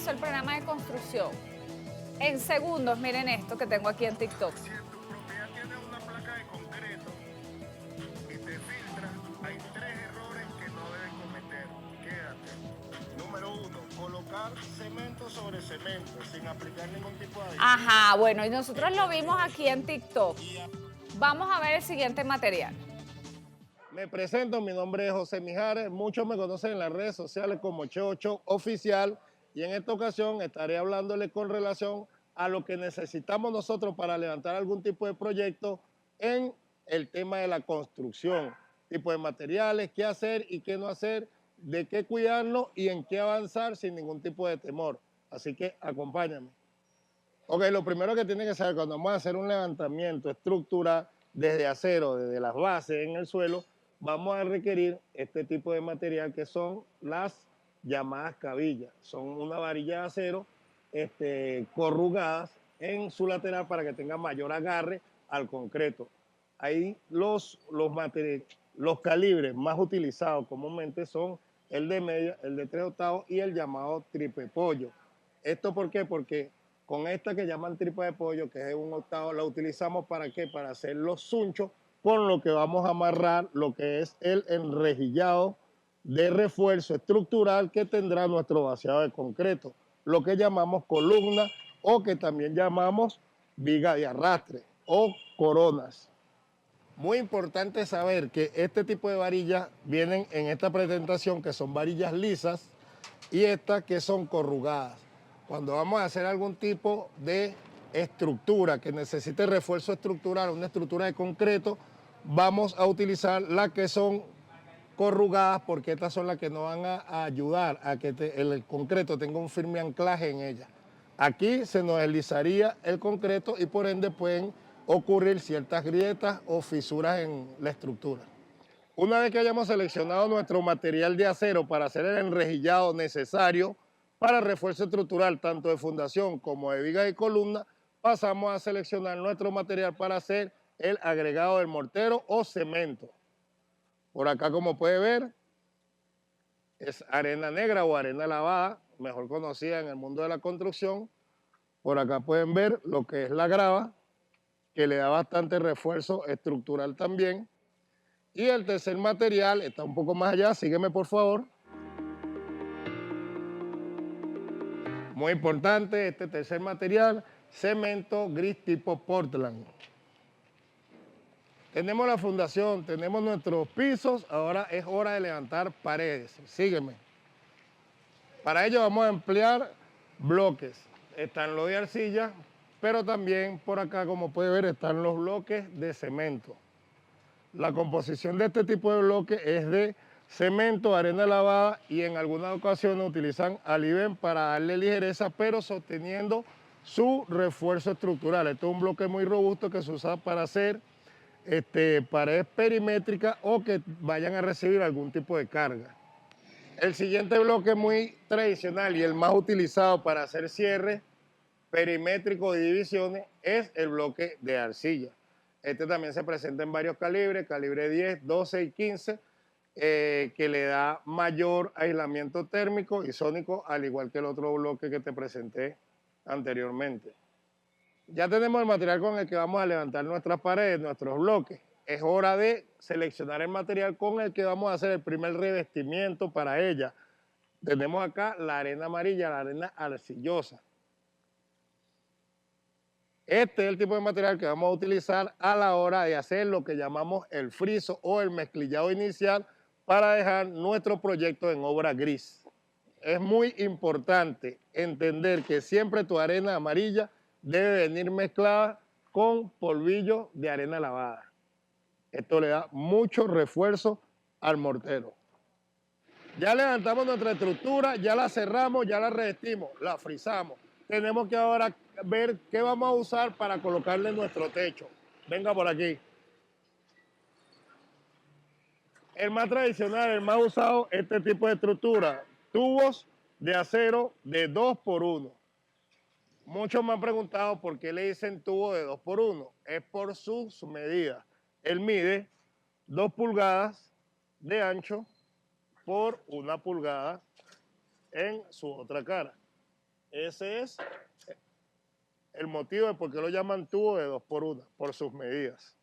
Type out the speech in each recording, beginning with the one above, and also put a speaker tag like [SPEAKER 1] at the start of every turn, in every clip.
[SPEAKER 1] comenzó el programa de construcción. En segundos, miren esto que tengo aquí en TikTok.
[SPEAKER 2] Si en tu propiedad tienes una placa de concreto y te filtra, hay 3 errores que no debes cometer. Quédate. Número 1, colocar cemento sobre cemento sin aplicar ningún tipo de aditivo.
[SPEAKER 1] Ajá, bueno, y nosotros lo vimos aquí en TikTok. Vamos a ver el siguiente material.
[SPEAKER 2] Me presento, mi nombre es José Mijares, muchos me conocen en las redes sociales como Chocho Oficial y en esta ocasión estaré hablándole con relación a lo que necesitamos nosotros para levantar algún tipo de proyecto en el tema de la construcción, tipo de materiales, qué hacer y qué no hacer, de qué cuidarnos y en qué avanzar sin ningún tipo de temor. Así que acompáñame. Ok, lo primero que tiene que saber cuando vamos a hacer un levantamiento estructural desde acero, desde las bases en el suelo, vamos a requerir este tipo de material que son las llamadas cabillas. Son una varilla de acero corrugadas en su lateral para que tenga mayor agarre al concreto. Ahí los calibres más utilizados comúnmente son el de media, el de 3/8 y el llamado triple pollo. ¿Esto por qué? Porque con esta que llaman tripa de pollo, que es de 1/8, la utilizamos ¿para qué? Para hacer los sunchos con lo que vamos a amarrar lo que es el enrejillado de refuerzo estructural que tendrá nuestro vaciado de concreto, lo que llamamos columna o que también llamamos viga de arrastre o coronas. Muy importante saber que este tipo de varillas vienen en esta presentación que son varillas lisas y estas que son corrugadas. Cuando vamos a hacer algún tipo de estructura que necesite refuerzo estructural, una estructura de concreto, vamos a utilizar las que son corrugadas porque estas son las que nos van a ayudar a que el concreto tenga un firme anclaje en ella. Aquí se nos deslizaría el concreto y por ende pueden ocurrir ciertas grietas o fisuras en la estructura. Una vez que hayamos seleccionado nuestro material de acero para hacer el enrejillado necesario para refuerzo estructural, tanto de fundación como de viga y columna, pasamos a seleccionar nuestro material para hacer el agregado del mortero o cemento. Por acá, como puede ver, es arena negra o arena lavada, mejor conocida en el mundo de la construcción. Por acá pueden ver lo que es la grava, que le da bastante refuerzo estructural también. Y el tercer material está un poco más allá, sígueme por favor. Muy importante este tercer material, cemento gris tipo Portland. Tenemos la fundación, tenemos nuestros pisos, ahora es hora de levantar paredes. Sígueme. Para ello vamos a emplear bloques. Están los de arcilla, pero también por acá, como puede ver, están los bloques de cemento. La composición de este tipo de bloques es de cemento, arena lavada y en algunas ocasiones utilizan alivén para darle ligereza, pero sosteniendo su refuerzo estructural. Este es un bloque muy robusto que se usa para hacer paredes perimétricas o que vayan a recibir algún tipo de carga. El siguiente bloque muy tradicional y el más utilizado para hacer cierres perimétricos y divisiones es el bloque de arcilla. Este también se presenta en varios calibres, calibre 10, 12 y 15, que le da mayor aislamiento térmico y sónico, al igual que el otro bloque que te presenté anteriormente. Ya tenemos el material con el que vamos a levantar nuestras paredes, nuestros bloques. Es hora de seleccionar el material con el que vamos a hacer el primer revestimiento para ella. Tenemos acá la arena amarilla, la arena arcillosa. Este es el tipo de material que vamos a utilizar a la hora de hacer lo que llamamos el friso o el mezclillado inicial para dejar nuestro proyecto en obra gris. Es muy importante entender que siempre tu arena amarilla debe venir mezclada con polvillo de arena lavada. Esto le da mucho refuerzo al mortero. Ya levantamos nuestra estructura, ya la cerramos, ya la revestimos, la frisamos. Tenemos que ahora ver qué vamos a usar para colocarle nuestro techo. Venga por aquí. El más tradicional, el más usado, este tipo de estructura, tubos de acero de 2x1. Muchos me han preguntado por qué le dicen tubo de 2x1. Es por sus medidas. Él mide 2 pulgadas de ancho por 1 pulgada en su otra cara. Ese es el motivo de por qué lo llaman tubo de 2x1, por sus medidas.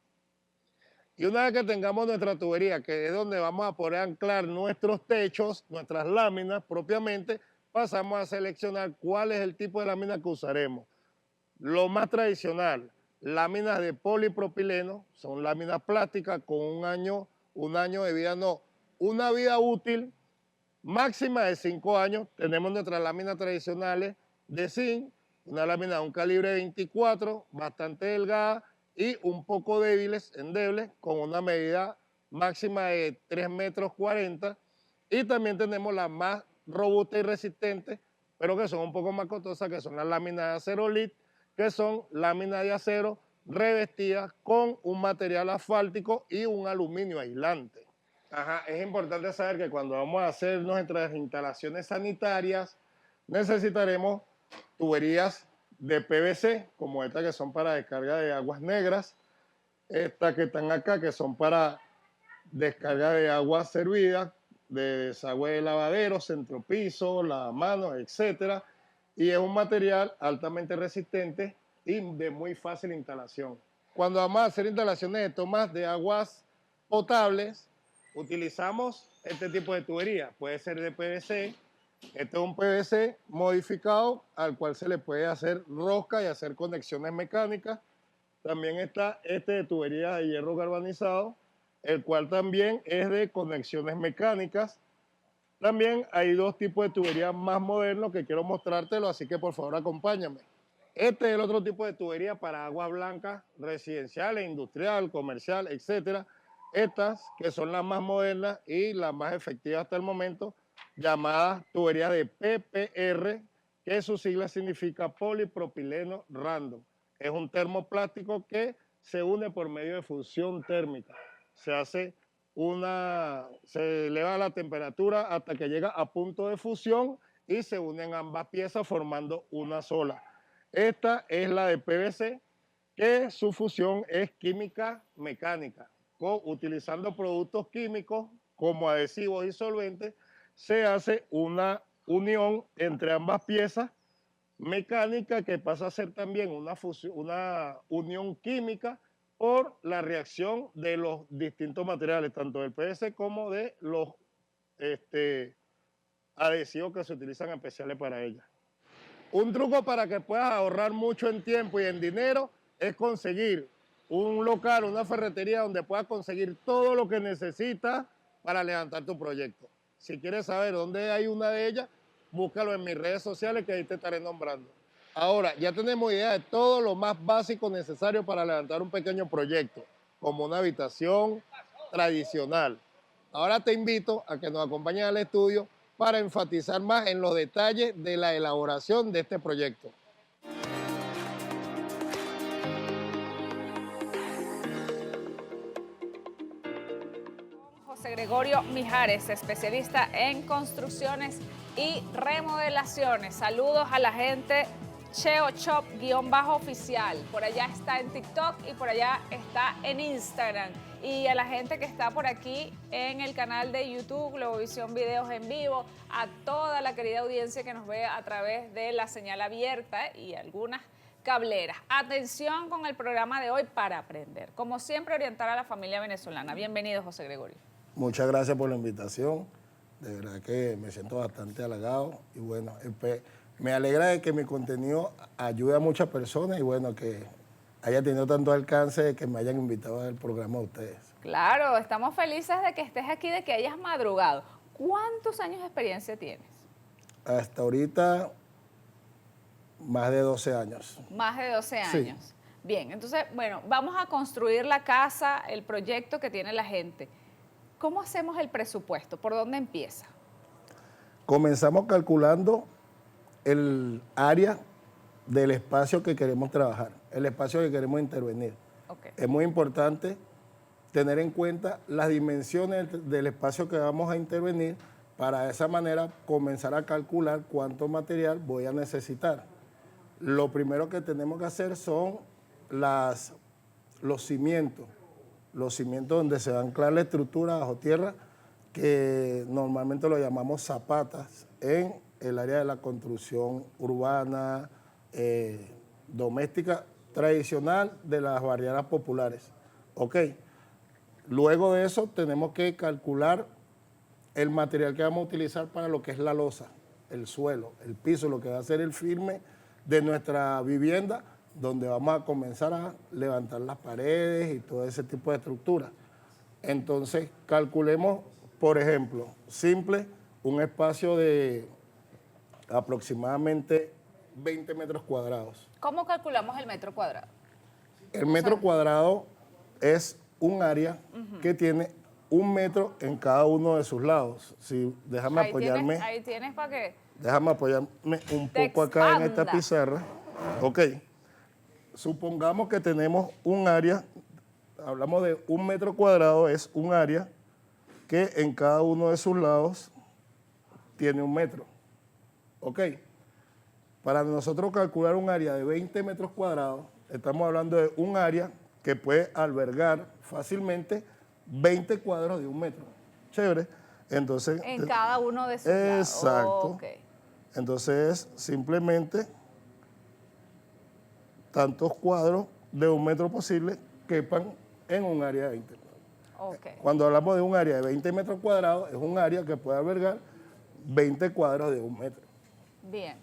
[SPEAKER 2] Y una vez que tengamos nuestra tubería, que es donde vamos a poder anclar nuestros techos, nuestras láminas propiamente, pasamos a seleccionar cuál es el tipo de lámina que usaremos. Lo más tradicional, láminas de polipropileno, son láminas plásticas con un año de vida, no, una vida útil máxima de 5 años. Tenemos nuestras láminas tradicionales de zinc, una lámina de un calibre 24, bastante delgada y un poco endebles, con una medida máxima de 3,40 metros. Y también tenemos las más robustas y resistentes, pero que son un poco más costosas, que son las láminas de acero LIT, que son láminas de acero revestidas con un material asfáltico y un aluminio aislante. Ajá, es importante saber que cuando vamos a hacer nuestras instalaciones sanitarias, necesitaremos tuberías de PVC, como estas que son para descarga de aguas negras, estas que están acá, que son para descarga de aguas servidas, de desagüe de lavadero, centropiso, lavamanos, etc. Y es un material altamente resistente y de muy fácil instalación. Cuando vamos a hacer instalaciones de tomas de aguas potables, utilizamos este tipo de tubería. Puede ser de PVC. Este es un PVC modificado al cual se le puede hacer rosca y hacer conexiones mecánicas. También está este de tubería de hierro galvanizado, el cual también es de conexiones mecánicas. También hay dos tipos de tuberías más modernos que quiero mostrártelo, así que por favor acompáñame. Este es el otro tipo de tubería para aguas blancas, residencial, industrial, comercial, etc. Estas, que son las más modernas y las más efectivas hasta el momento, llamadas tuberías de PPR, que su sigla significa polipropileno random. Es un termoplástico que se une por medio de fusión térmica. Se eleva la temperatura hasta que llega a punto de fusión y se unen ambas piezas formando una sola. Esta es la de PVC, que su fusión es química mecánica. Utilizando productos químicos como adhesivos y solventes, se hace una unión entre ambas piezas mecánica que pasa a ser también una unión química por la reacción de los distintos materiales, tanto del PVC como de los adhesivos que se utilizan especiales para ella. Un truco para que puedas ahorrar mucho en tiempo y en dinero es conseguir un local, una ferretería donde puedas conseguir todo lo que necesitas para levantar tu proyecto. Si quieres saber dónde hay una de ellas, búscalo en mis redes sociales que ahí te estaré nombrando. Ahora, ya tenemos idea de todo lo más básico necesario para levantar un pequeño proyecto, como una habitación tradicional. Ahora te invito a que nos acompañes al estudio para enfatizar más en los detalles de la elaboración de este proyecto.
[SPEAKER 1] José Gregorio Mijares, especialista en construcciones y remodelaciones. Saludos a la gente Cheo Chop_oficial. Por allá está en TikTok y por allá está en Instagram. Y a la gente que está por aquí en el canal de YouTube, Globovisión Videos en Vivo, a toda la querida audiencia que nos ve a través de la señal abierta y algunas cableras. Atención con el programa de hoy para aprender. Como siempre, orientar a la familia venezolana. Bienvenido, José Gregorio.
[SPEAKER 2] Muchas gracias por la invitación. De verdad que me siento bastante halagado y bueno, me alegra de que mi contenido ayude a muchas personas y bueno, que haya tenido tanto alcance de que me hayan invitado al programa de ustedes.
[SPEAKER 1] Claro, estamos felices de que estés aquí, de que hayas madrugado. ¿Cuántos años de experiencia tienes?
[SPEAKER 2] Hasta ahorita, más de 12 años.
[SPEAKER 1] Más de 12 años.
[SPEAKER 2] Sí.
[SPEAKER 1] Bien, entonces, bueno, vamos a construir la casa, el proyecto que tiene la gente. ¿Cómo hacemos el presupuesto? ¿Por dónde empieza?
[SPEAKER 2] Comenzamos calculando el área del espacio que queremos trabajar, el espacio que queremos intervenir.
[SPEAKER 1] Okay.
[SPEAKER 2] Es muy importante tener en cuenta las dimensiones del espacio que vamos a intervenir para de esa manera comenzar a calcular cuánto material voy a necesitar. Lo primero que tenemos que hacer son los cimientos donde se va a anclar la estructura bajo tierra, que normalmente lo llamamos zapatas en el área de la construcción urbana, doméstica, tradicional de las barriadas populares. Ok. Luego de eso tenemos que calcular el material que vamos a utilizar para lo que es la losa, el suelo, el piso, lo que va a ser el firme de nuestra vivienda, donde vamos a comenzar a levantar las paredes y todo ese tipo de estructuras. Entonces, calculemos, por ejemplo, simple, un espacio de aproximadamente 20 metros cuadrados.
[SPEAKER 1] ¿Cómo calculamos el metro cuadrado?
[SPEAKER 2] El metro cuadrado es un área que tiene 1 metro en cada uno de sus lados. Si, déjame apoyarme.
[SPEAKER 1] Ahí tienes para que...
[SPEAKER 2] Déjame apoyarme un poco acá en esta pizarra. Ok. Supongamos que tenemos un área, hablamos de 1 metro cuadrado, es un área que en cada uno de sus lados tiene 1 metro. Ok. Para nosotros calcular un área de 20 metros cuadrados, estamos hablando de un área que puede albergar fácilmente 20 cuadros de 1 metro. Chévere. Entonces,
[SPEAKER 1] en cada uno de sus lados.
[SPEAKER 2] Exacto.
[SPEAKER 1] Okay.
[SPEAKER 2] Entonces, simplemente tantos cuadros de 1 metro posible quepan en un área de 20 cuadros.
[SPEAKER 1] Okay.
[SPEAKER 2] Cuando hablamos de un área de 20 metros cuadrados, es un área que puede albergar 20 cuadros de 1 metro.
[SPEAKER 1] Bien.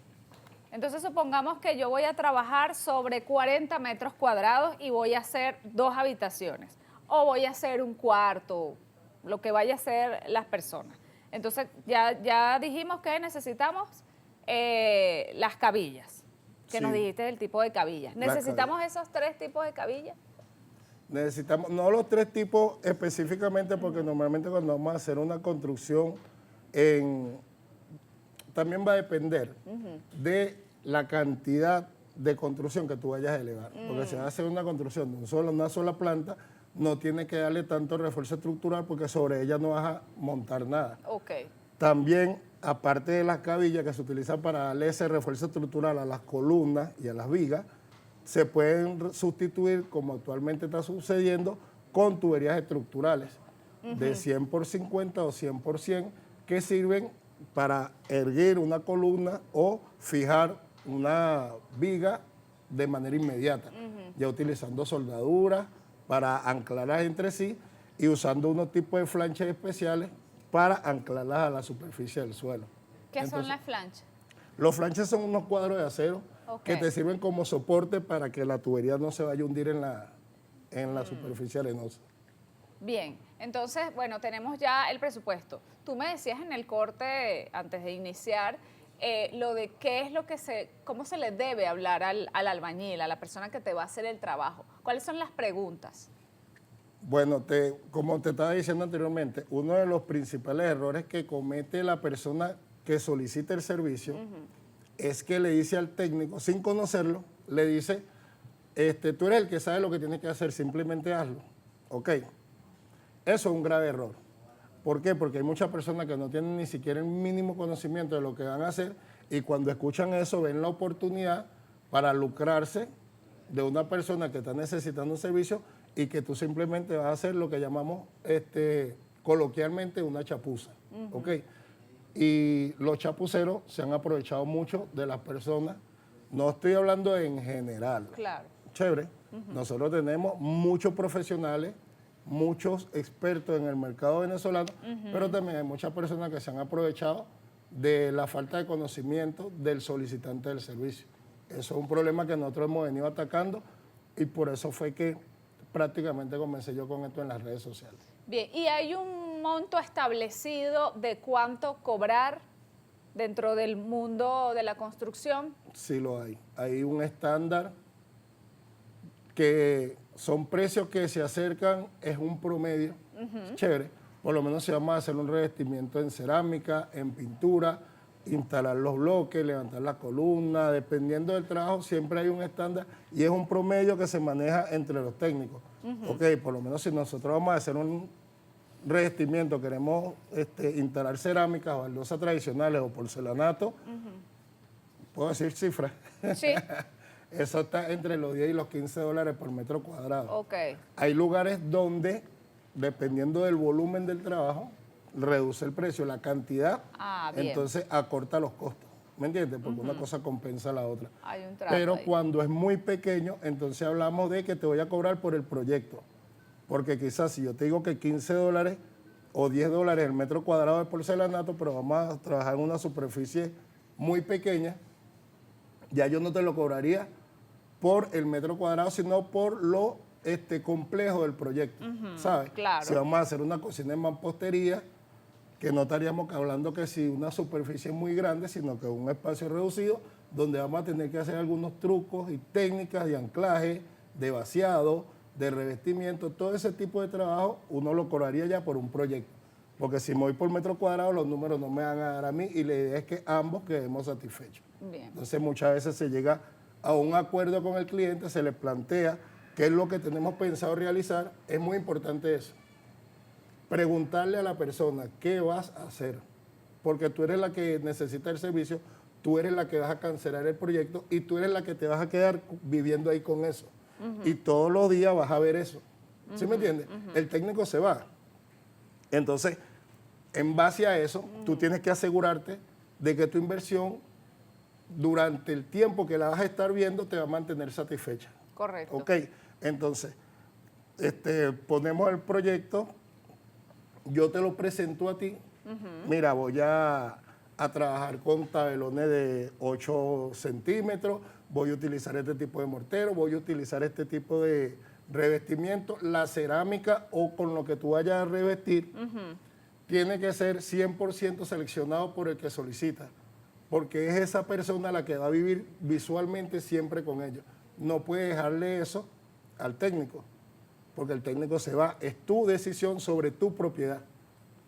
[SPEAKER 1] Entonces, supongamos que yo voy a trabajar sobre 40 metros cuadrados y voy a hacer 2 habitaciones. O voy a hacer un cuarto, lo que vaya a hacer las personas. Entonces, ya dijimos que necesitamos las cabillas, que nos dijiste del tipo de cabillas. ¿Necesitamos esos 3 tipos de cabillas?
[SPEAKER 2] Necesitamos, no los 3 tipos específicamente, porque normalmente cuando vamos a hacer una construcción, también va a depender de la cantidad de construcción que tú vayas a elevar. Porque si vas a hacer una construcción de una sola planta, no tienes que darle tanto refuerzo estructural porque sobre ella no vas a montar nada.
[SPEAKER 1] Okay.
[SPEAKER 2] También, aparte de las cabillas que se utilizan para darle ese refuerzo estructural a las columnas y a las vigas, se pueden sustituir, como actualmente está sucediendo, con tuberías estructurales de 100 por 50 o 100 por 100 que sirven para erguir una columna o fijar una viga de manera inmediata, ya utilizando soldaduras para anclarlas entre sí y usando unos tipos de flanches especiales para anclarlas a la superficie del suelo.
[SPEAKER 1] ¿Qué son las flanches?
[SPEAKER 2] Los flanches son unos cuadros de acero que te sirven como soporte para que la tubería no se vaya a hundir en la superficie arenosa.
[SPEAKER 1] Bien, entonces, bueno, tenemos ya el presupuesto. Tú me decías en el corte, antes de iniciar, lo de qué es lo que cómo se le debe hablar al albañil, a la persona que te va a hacer el trabajo. ¿Cuáles son las preguntas?
[SPEAKER 2] Bueno, como te estaba diciendo anteriormente, uno de los principales errores que comete la persona que solicita el servicio es que le dice al técnico, sin conocerlo, le dice, tú eres el que sabe lo que tienes que hacer, simplemente hazlo. Ok. Eso es un grave error. ¿Por qué? Porque hay muchas personas que no tienen ni siquiera el mínimo conocimiento de lo que van a hacer y cuando escuchan eso ven la oportunidad para lucrarse de una persona que está necesitando un servicio y que tú simplemente vas a hacer lo que llamamos coloquialmente una chapuza. ¿Ok? Y los chapuceros se han aprovechado mucho de las personas. No estoy hablando en general.
[SPEAKER 1] Claro.
[SPEAKER 2] Chévere. Nosotros tenemos muchos profesionales, muchos expertos en el mercado venezolano, pero también hay muchas personas que se han aprovechado de la falta de conocimiento del solicitante del servicio. Eso es un problema que nosotros hemos venido atacando y por eso fue que prácticamente comencé yo con esto en las redes sociales.
[SPEAKER 1] Bien, ¿y hay un monto establecido de cuánto cobrar dentro del mundo de la construcción?
[SPEAKER 2] Sí lo hay. Hay un estándar que son precios que se acercan, es un promedio, chévere. Por lo menos si vamos a hacer un revestimiento en cerámica, en pintura, instalar los bloques, levantar la columna, dependiendo del trabajo, siempre hay un estándar y es un promedio que se maneja entre los técnicos. Ok, por lo menos si nosotros vamos a hacer un revestimiento, queremos instalar cerámicas o baldosas tradicionales o porcelanato, ¿puedo decir cifras?
[SPEAKER 1] Sí.
[SPEAKER 2] Eso está entre los 10 y los 15 dólares por metro cuadrado.
[SPEAKER 1] Ok.
[SPEAKER 2] Hay lugares donde, dependiendo del volumen del trabajo, reduce el precio, la cantidad,
[SPEAKER 1] bien.
[SPEAKER 2] entonces acorta los costos. ¿Me entiendes? Porque una cosa compensa a la otra.
[SPEAKER 1] Hay un trato
[SPEAKER 2] Pero
[SPEAKER 1] ahí.
[SPEAKER 2] cuando es muy pequeño, entonces hablamos de que te voy a cobrar por el proyecto. Porque quizás si yo te digo que $15 o $10 el metro cuadrado de porcelanato, pero vamos a trabajar en una superficie muy pequeña, ya yo no te lo cobraría por el metro cuadrado, sino por lo complejo del proyecto, ¿sabes?
[SPEAKER 1] Claro.
[SPEAKER 2] Si vamos a hacer una cocina en mampostería, que no estaríamos hablando que si una superficie muy grande, sino que un espacio reducido, donde vamos a tener que hacer algunos trucos y técnicas de anclaje, de vaciado, de revestimiento, todo ese tipo de trabajo, uno lo cobraría ya por un proyecto. Porque si me voy por metro cuadrado, los números no me van a dar a mí y la idea es que ambos quedemos satisfechos.
[SPEAKER 1] Bien.
[SPEAKER 2] Entonces muchas veces se llega a un acuerdo con el cliente, se le plantea qué es lo que tenemos pensado realizar. Es muy importante eso. Preguntarle a la persona qué vas a hacer, porque tú eres la que necesita el servicio, tú eres la que vas a cancelar el proyecto y tú eres la que te vas a quedar viviendo ahí con eso. Y todos los días vas a ver eso. ¿Sí me entiendes? El técnico se va. Entonces, en base a eso, tú tienes que asegurarte de que tu inversión, durante el tiempo que la vas a estar viendo, te va a mantener satisfecha.
[SPEAKER 1] Correcto.
[SPEAKER 2] Ok, entonces, ponemos el proyecto, yo te lo presento a ti. Mira, voy a trabajar con tabelones de 8 centímetros, voy a utilizar este tipo de mortero, voy a utilizar este tipo de revestimiento. La cerámica o con lo que tú vayas a revestir tiene que ser 100% seleccionado por el que solicita, porque es esa persona la que va a vivir visualmente siempre con ellos. No puede dejarle eso al técnico, porque el técnico se va. Es tu decisión sobre tu propiedad.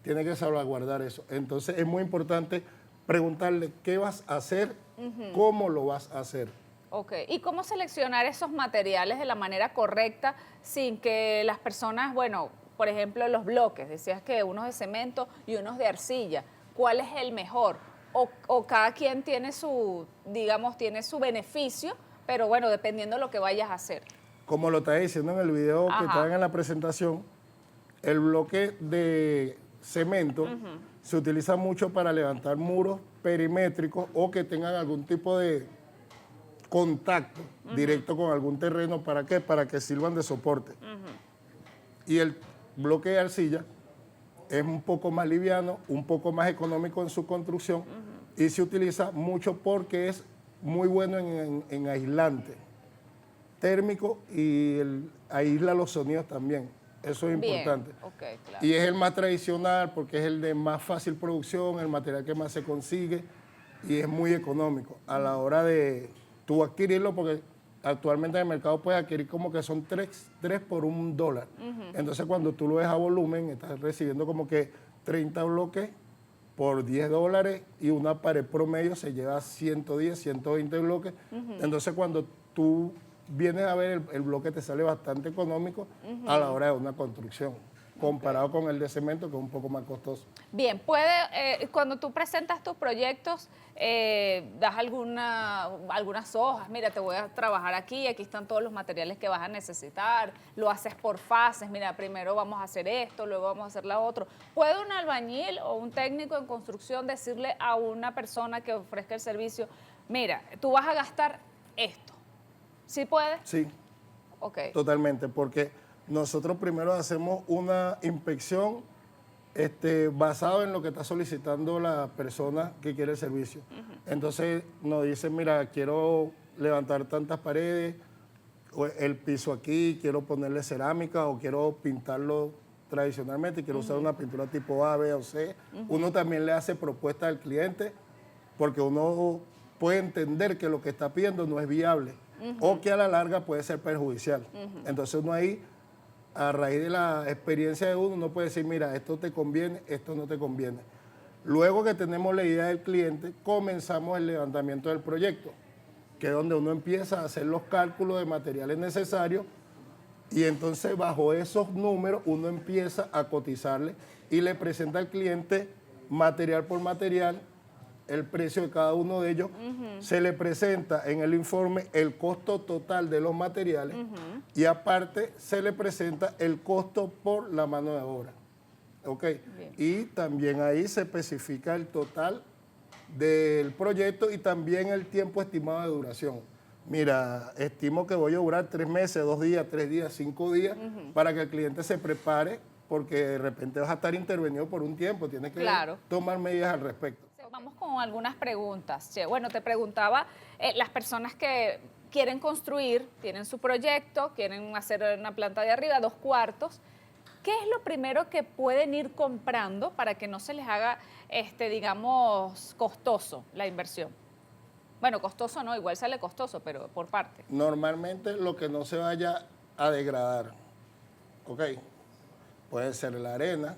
[SPEAKER 2] Tiene que salvaguardar eso. Entonces es muy importante preguntarle qué vas a hacer, cómo lo vas a hacer.
[SPEAKER 1] Ok, ¿y cómo seleccionar esos materiales de la manera correcta sin que las personas, bueno, por ejemplo, los bloques, decías que unos de cemento y unos de arcilla, ¿cuál es el mejor? O cada quien tiene su, digamos, tiene su beneficio, pero bueno, dependiendo de lo que vayas a hacer.
[SPEAKER 2] Como lo está diciendo en el video que está en la presentación, el bloque de cemento se utiliza mucho para levantar muros perimétricos o que tengan algún tipo de contacto directo con algún terreno. ¿Para qué? Para que sirvan de soporte. Y el bloque de arcilla es un poco más liviano, un poco más económico en su construcción y se utiliza mucho porque es muy bueno en aislante térmico y aísla los sonidos también. Eso es importante.
[SPEAKER 1] Okay, claro.
[SPEAKER 2] Y es el más tradicional porque es el de más fácil producción, el material que más se consigue y es muy económico a la hora de tú adquirirlo, porque actualmente en el mercado puedes adquirir como que son 3 por $1. Entonces cuando tú lo ves a volumen, estás recibiendo como que 30 bloques por $10 y una pared promedio se lleva 110, 120 bloques. Entonces cuando tú vienes a ver, el bloque te sale bastante económico a la hora de una construcción, comparado con el de cemento, que es un poco más costoso.
[SPEAKER 1] Bien, cuando tú presentas tus proyectos, das algunas hojas, mira, te voy a trabajar aquí están todos los materiales que vas a necesitar, lo haces por fases, mira, primero vamos a hacer esto, luego vamos a hacer la otra. ¿Puede un albañil o un técnico en construcción decirle a una persona que ofrezca el servicio, mira, tú vas a gastar esto? ¿Sí puede?
[SPEAKER 2] Sí, totalmente, porque nosotros primero hacemos una inspección basado en lo que está solicitando la persona que quiere el servicio. Entonces nos dicen, mira, quiero levantar tantas paredes, o el piso aquí, quiero ponerle cerámica o quiero pintarlo tradicionalmente, quiero usar una pintura tipo A, B o C. Uno también le hace propuestas al cliente porque uno puede entender que lo que está pidiendo no es viable o que a la larga puede ser perjudicial. Entonces uno ahí, a raíz de la experiencia de uno puede decir, mira, esto te conviene, esto no te conviene. Luego que tenemos la idea del cliente, comenzamos el levantamiento del proyecto, que es donde uno empieza a hacer los cálculos de materiales necesarios y entonces bajo esos números uno empieza a cotizarle y le presenta al cliente material por material el precio de cada uno de ellos, se le presenta en el informe el costo total de los materiales y aparte se le presenta el costo por la mano de obra. Ok.
[SPEAKER 1] Bien.
[SPEAKER 2] Y también ahí se especifica el total del proyecto y también el tiempo estimado de duración. Mira, estimo que voy a durar 3 meses, 2 días, 3 días, 5 días, para que el cliente se prepare, porque de repente vas a estar intervenido por un tiempo, tienes que
[SPEAKER 1] Claro.
[SPEAKER 2] tomar medidas al respecto.
[SPEAKER 1] Vamos con algunas preguntas. Che. Bueno, te preguntaba, las personas que quieren construir, tienen su proyecto, quieren hacer una planta de arriba, 2 cuartos, ¿qué es lo primero que pueden ir comprando para que no se les haga, digamos, costoso la inversión? Bueno, costoso no, igual sale costoso, pero por parte.
[SPEAKER 2] Normalmente lo que no se vaya a degradar, ok, puede ser la arena.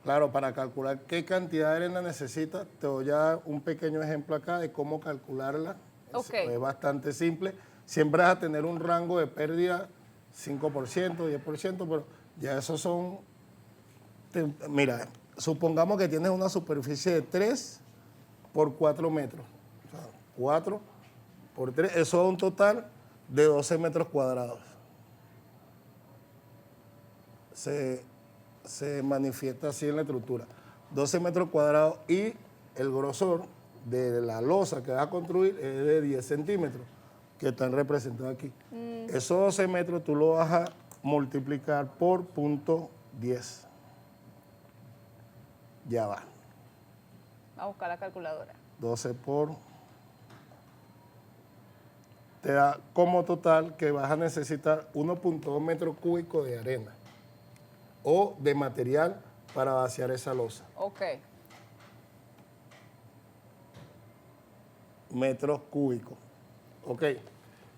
[SPEAKER 2] Claro, para calcular qué cantidad de arena necesitas, te doy ya un pequeño ejemplo acá de cómo calcularla.
[SPEAKER 1] Ok.
[SPEAKER 2] Es bastante simple. Siempre vas a tener un rango de pérdida 5%, 10%, pero ya esos son... mira, supongamos que tienes una superficie de 3 por 4 metros. O sea, 4 por 3, eso da un total de 12 metros cuadrados. Se manifiesta así en la estructura. 12 metros cuadrados y el grosor de la losa que vas a construir es de 10 centímetros, que están representados aquí. Esos 12 metros tú lo vas a multiplicar por .10. Ya va.
[SPEAKER 1] Vamos a buscar la calculadora.
[SPEAKER 2] 12 por... Te da como total que vas a necesitar 1.2 metros cúbicos de arena o de material para vaciar esa losa.
[SPEAKER 1] Ok.
[SPEAKER 2] Metros cúbicos. Ok.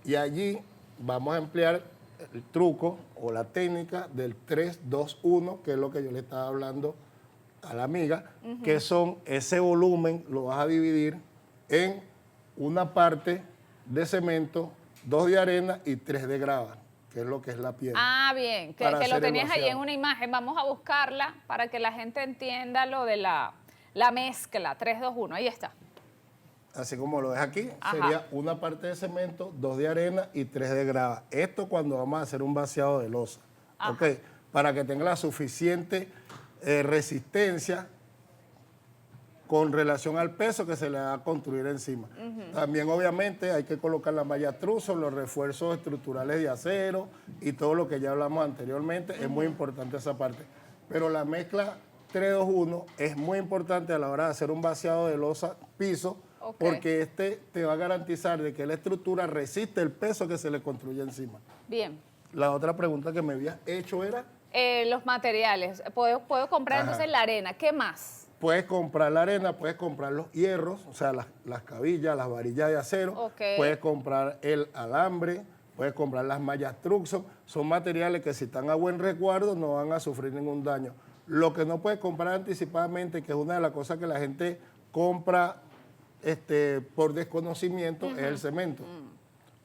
[SPEAKER 2] Y allí vamos a emplear el truco o la técnica del 3-2-1, que es lo que yo le estaba hablando a la amiga, que son ese volumen, lo vas a dividir en una parte de cemento, 2 de arena y 3 de grava, que es lo que es la piedra.
[SPEAKER 1] Ah, bien, que
[SPEAKER 2] Para
[SPEAKER 1] lo
[SPEAKER 2] hacer el
[SPEAKER 1] tenías allí en
[SPEAKER 2] vaciado.
[SPEAKER 1] una imagen. Vamos a buscarla para que la gente entienda lo de la mezcla. 3, 2, 1, ahí está.
[SPEAKER 2] Así como lo ves aquí,
[SPEAKER 1] Ajá.
[SPEAKER 2] sería una parte de cemento, 2 de arena y 3 de grava. Esto cuando vamos a hacer un vaciado de losa.
[SPEAKER 1] Ajá.
[SPEAKER 2] ¿Ok? Para que tenga la suficiente resistencia con relación al peso que se le va a construir encima. También obviamente hay que colocar la malla truso, los refuerzos estructurales de acero y todo lo que ya hablamos anteriormente. Es muy importante esa parte. Pero la mezcla 3-2-1 es muy importante a la hora de hacer un vaciado de losa piso,
[SPEAKER 1] Ok.
[SPEAKER 2] porque te va a garantizar de que la estructura resiste el peso que se le construye encima.
[SPEAKER 1] Bien.
[SPEAKER 2] La otra pregunta que me habías hecho era...
[SPEAKER 1] Los materiales. Puedo comprar
[SPEAKER 2] Ajá.
[SPEAKER 1] entonces la arena. ¿Qué más?
[SPEAKER 2] Puedes comprar la arena, puedes comprar los hierros, o sea, las cabillas, las varillas de acero.
[SPEAKER 1] Ok.
[SPEAKER 2] Puedes comprar el alambre, puedes comprar las mallas Truxon. Son materiales que si están a buen resguardo no van a sufrir ningún daño. Lo que no puedes comprar anticipadamente, que es una de las cosas que la gente compra por desconocimiento, es el cemento.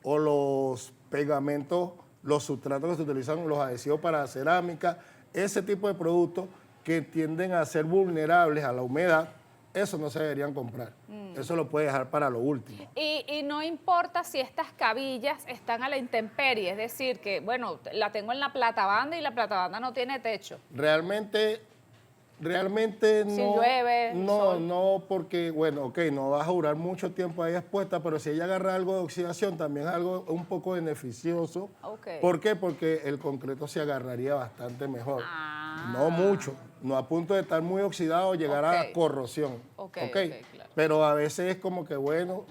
[SPEAKER 2] O los pegamentos, los sustratos que se utilizan, los adhesivos para cerámica, ese tipo de productos que tienden a ser vulnerables a la humedad, eso no se deberían comprar. Eso lo puedes dejar para lo último.
[SPEAKER 1] Y no importa si estas cabillas están a la intemperie, es decir, que, bueno, la tengo en la platabanda y la platabanda no tiene techo.
[SPEAKER 2] Realmente no.
[SPEAKER 1] Si llueve, sol.
[SPEAKER 2] No, porque, bueno, ok, no vas a durar mucho tiempo ahí expuesta, pero si ella agarra algo de oxidación, también es algo un poco beneficioso.
[SPEAKER 1] Ok.
[SPEAKER 2] ¿Por qué? Porque el concreto se agarraría bastante mejor.
[SPEAKER 1] Ah.
[SPEAKER 2] No mucho, no a punto de estar muy oxidado o llegar
[SPEAKER 1] Ok.
[SPEAKER 2] a corrosión.
[SPEAKER 1] Ok, claro.
[SPEAKER 2] Pero a veces es como que, bueno,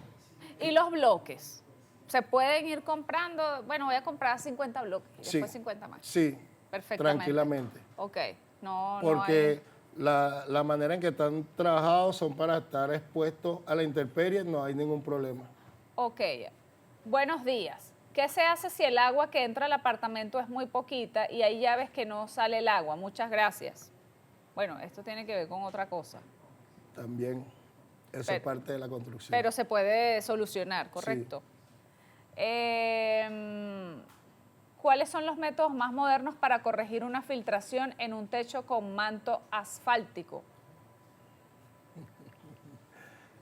[SPEAKER 1] ¿Y los bloques? ¿Se pueden ir comprando? Bueno, voy a comprar 50 bloques y después 50 más.
[SPEAKER 2] Sí,
[SPEAKER 1] Perfectamente.
[SPEAKER 2] tranquilamente.
[SPEAKER 1] Ok. No
[SPEAKER 2] Porque
[SPEAKER 1] hay...
[SPEAKER 2] la manera en que están trabajados son para estar expuestos a la intemperie, no hay ningún problema.
[SPEAKER 1] Ok. Buenos días. ¿Qué se hace si el agua que entra al apartamento es muy poquita y hay llaves que no sale el agua? Muchas gracias. Bueno, esto tiene que ver con otra cosa.
[SPEAKER 2] También eso es parte de la construcción.
[SPEAKER 1] Pero se puede solucionar, ¿correcto?
[SPEAKER 2] Sí.
[SPEAKER 1] ¿Cuáles son los métodos más modernos para corregir una filtración en un techo con manto asfáltico?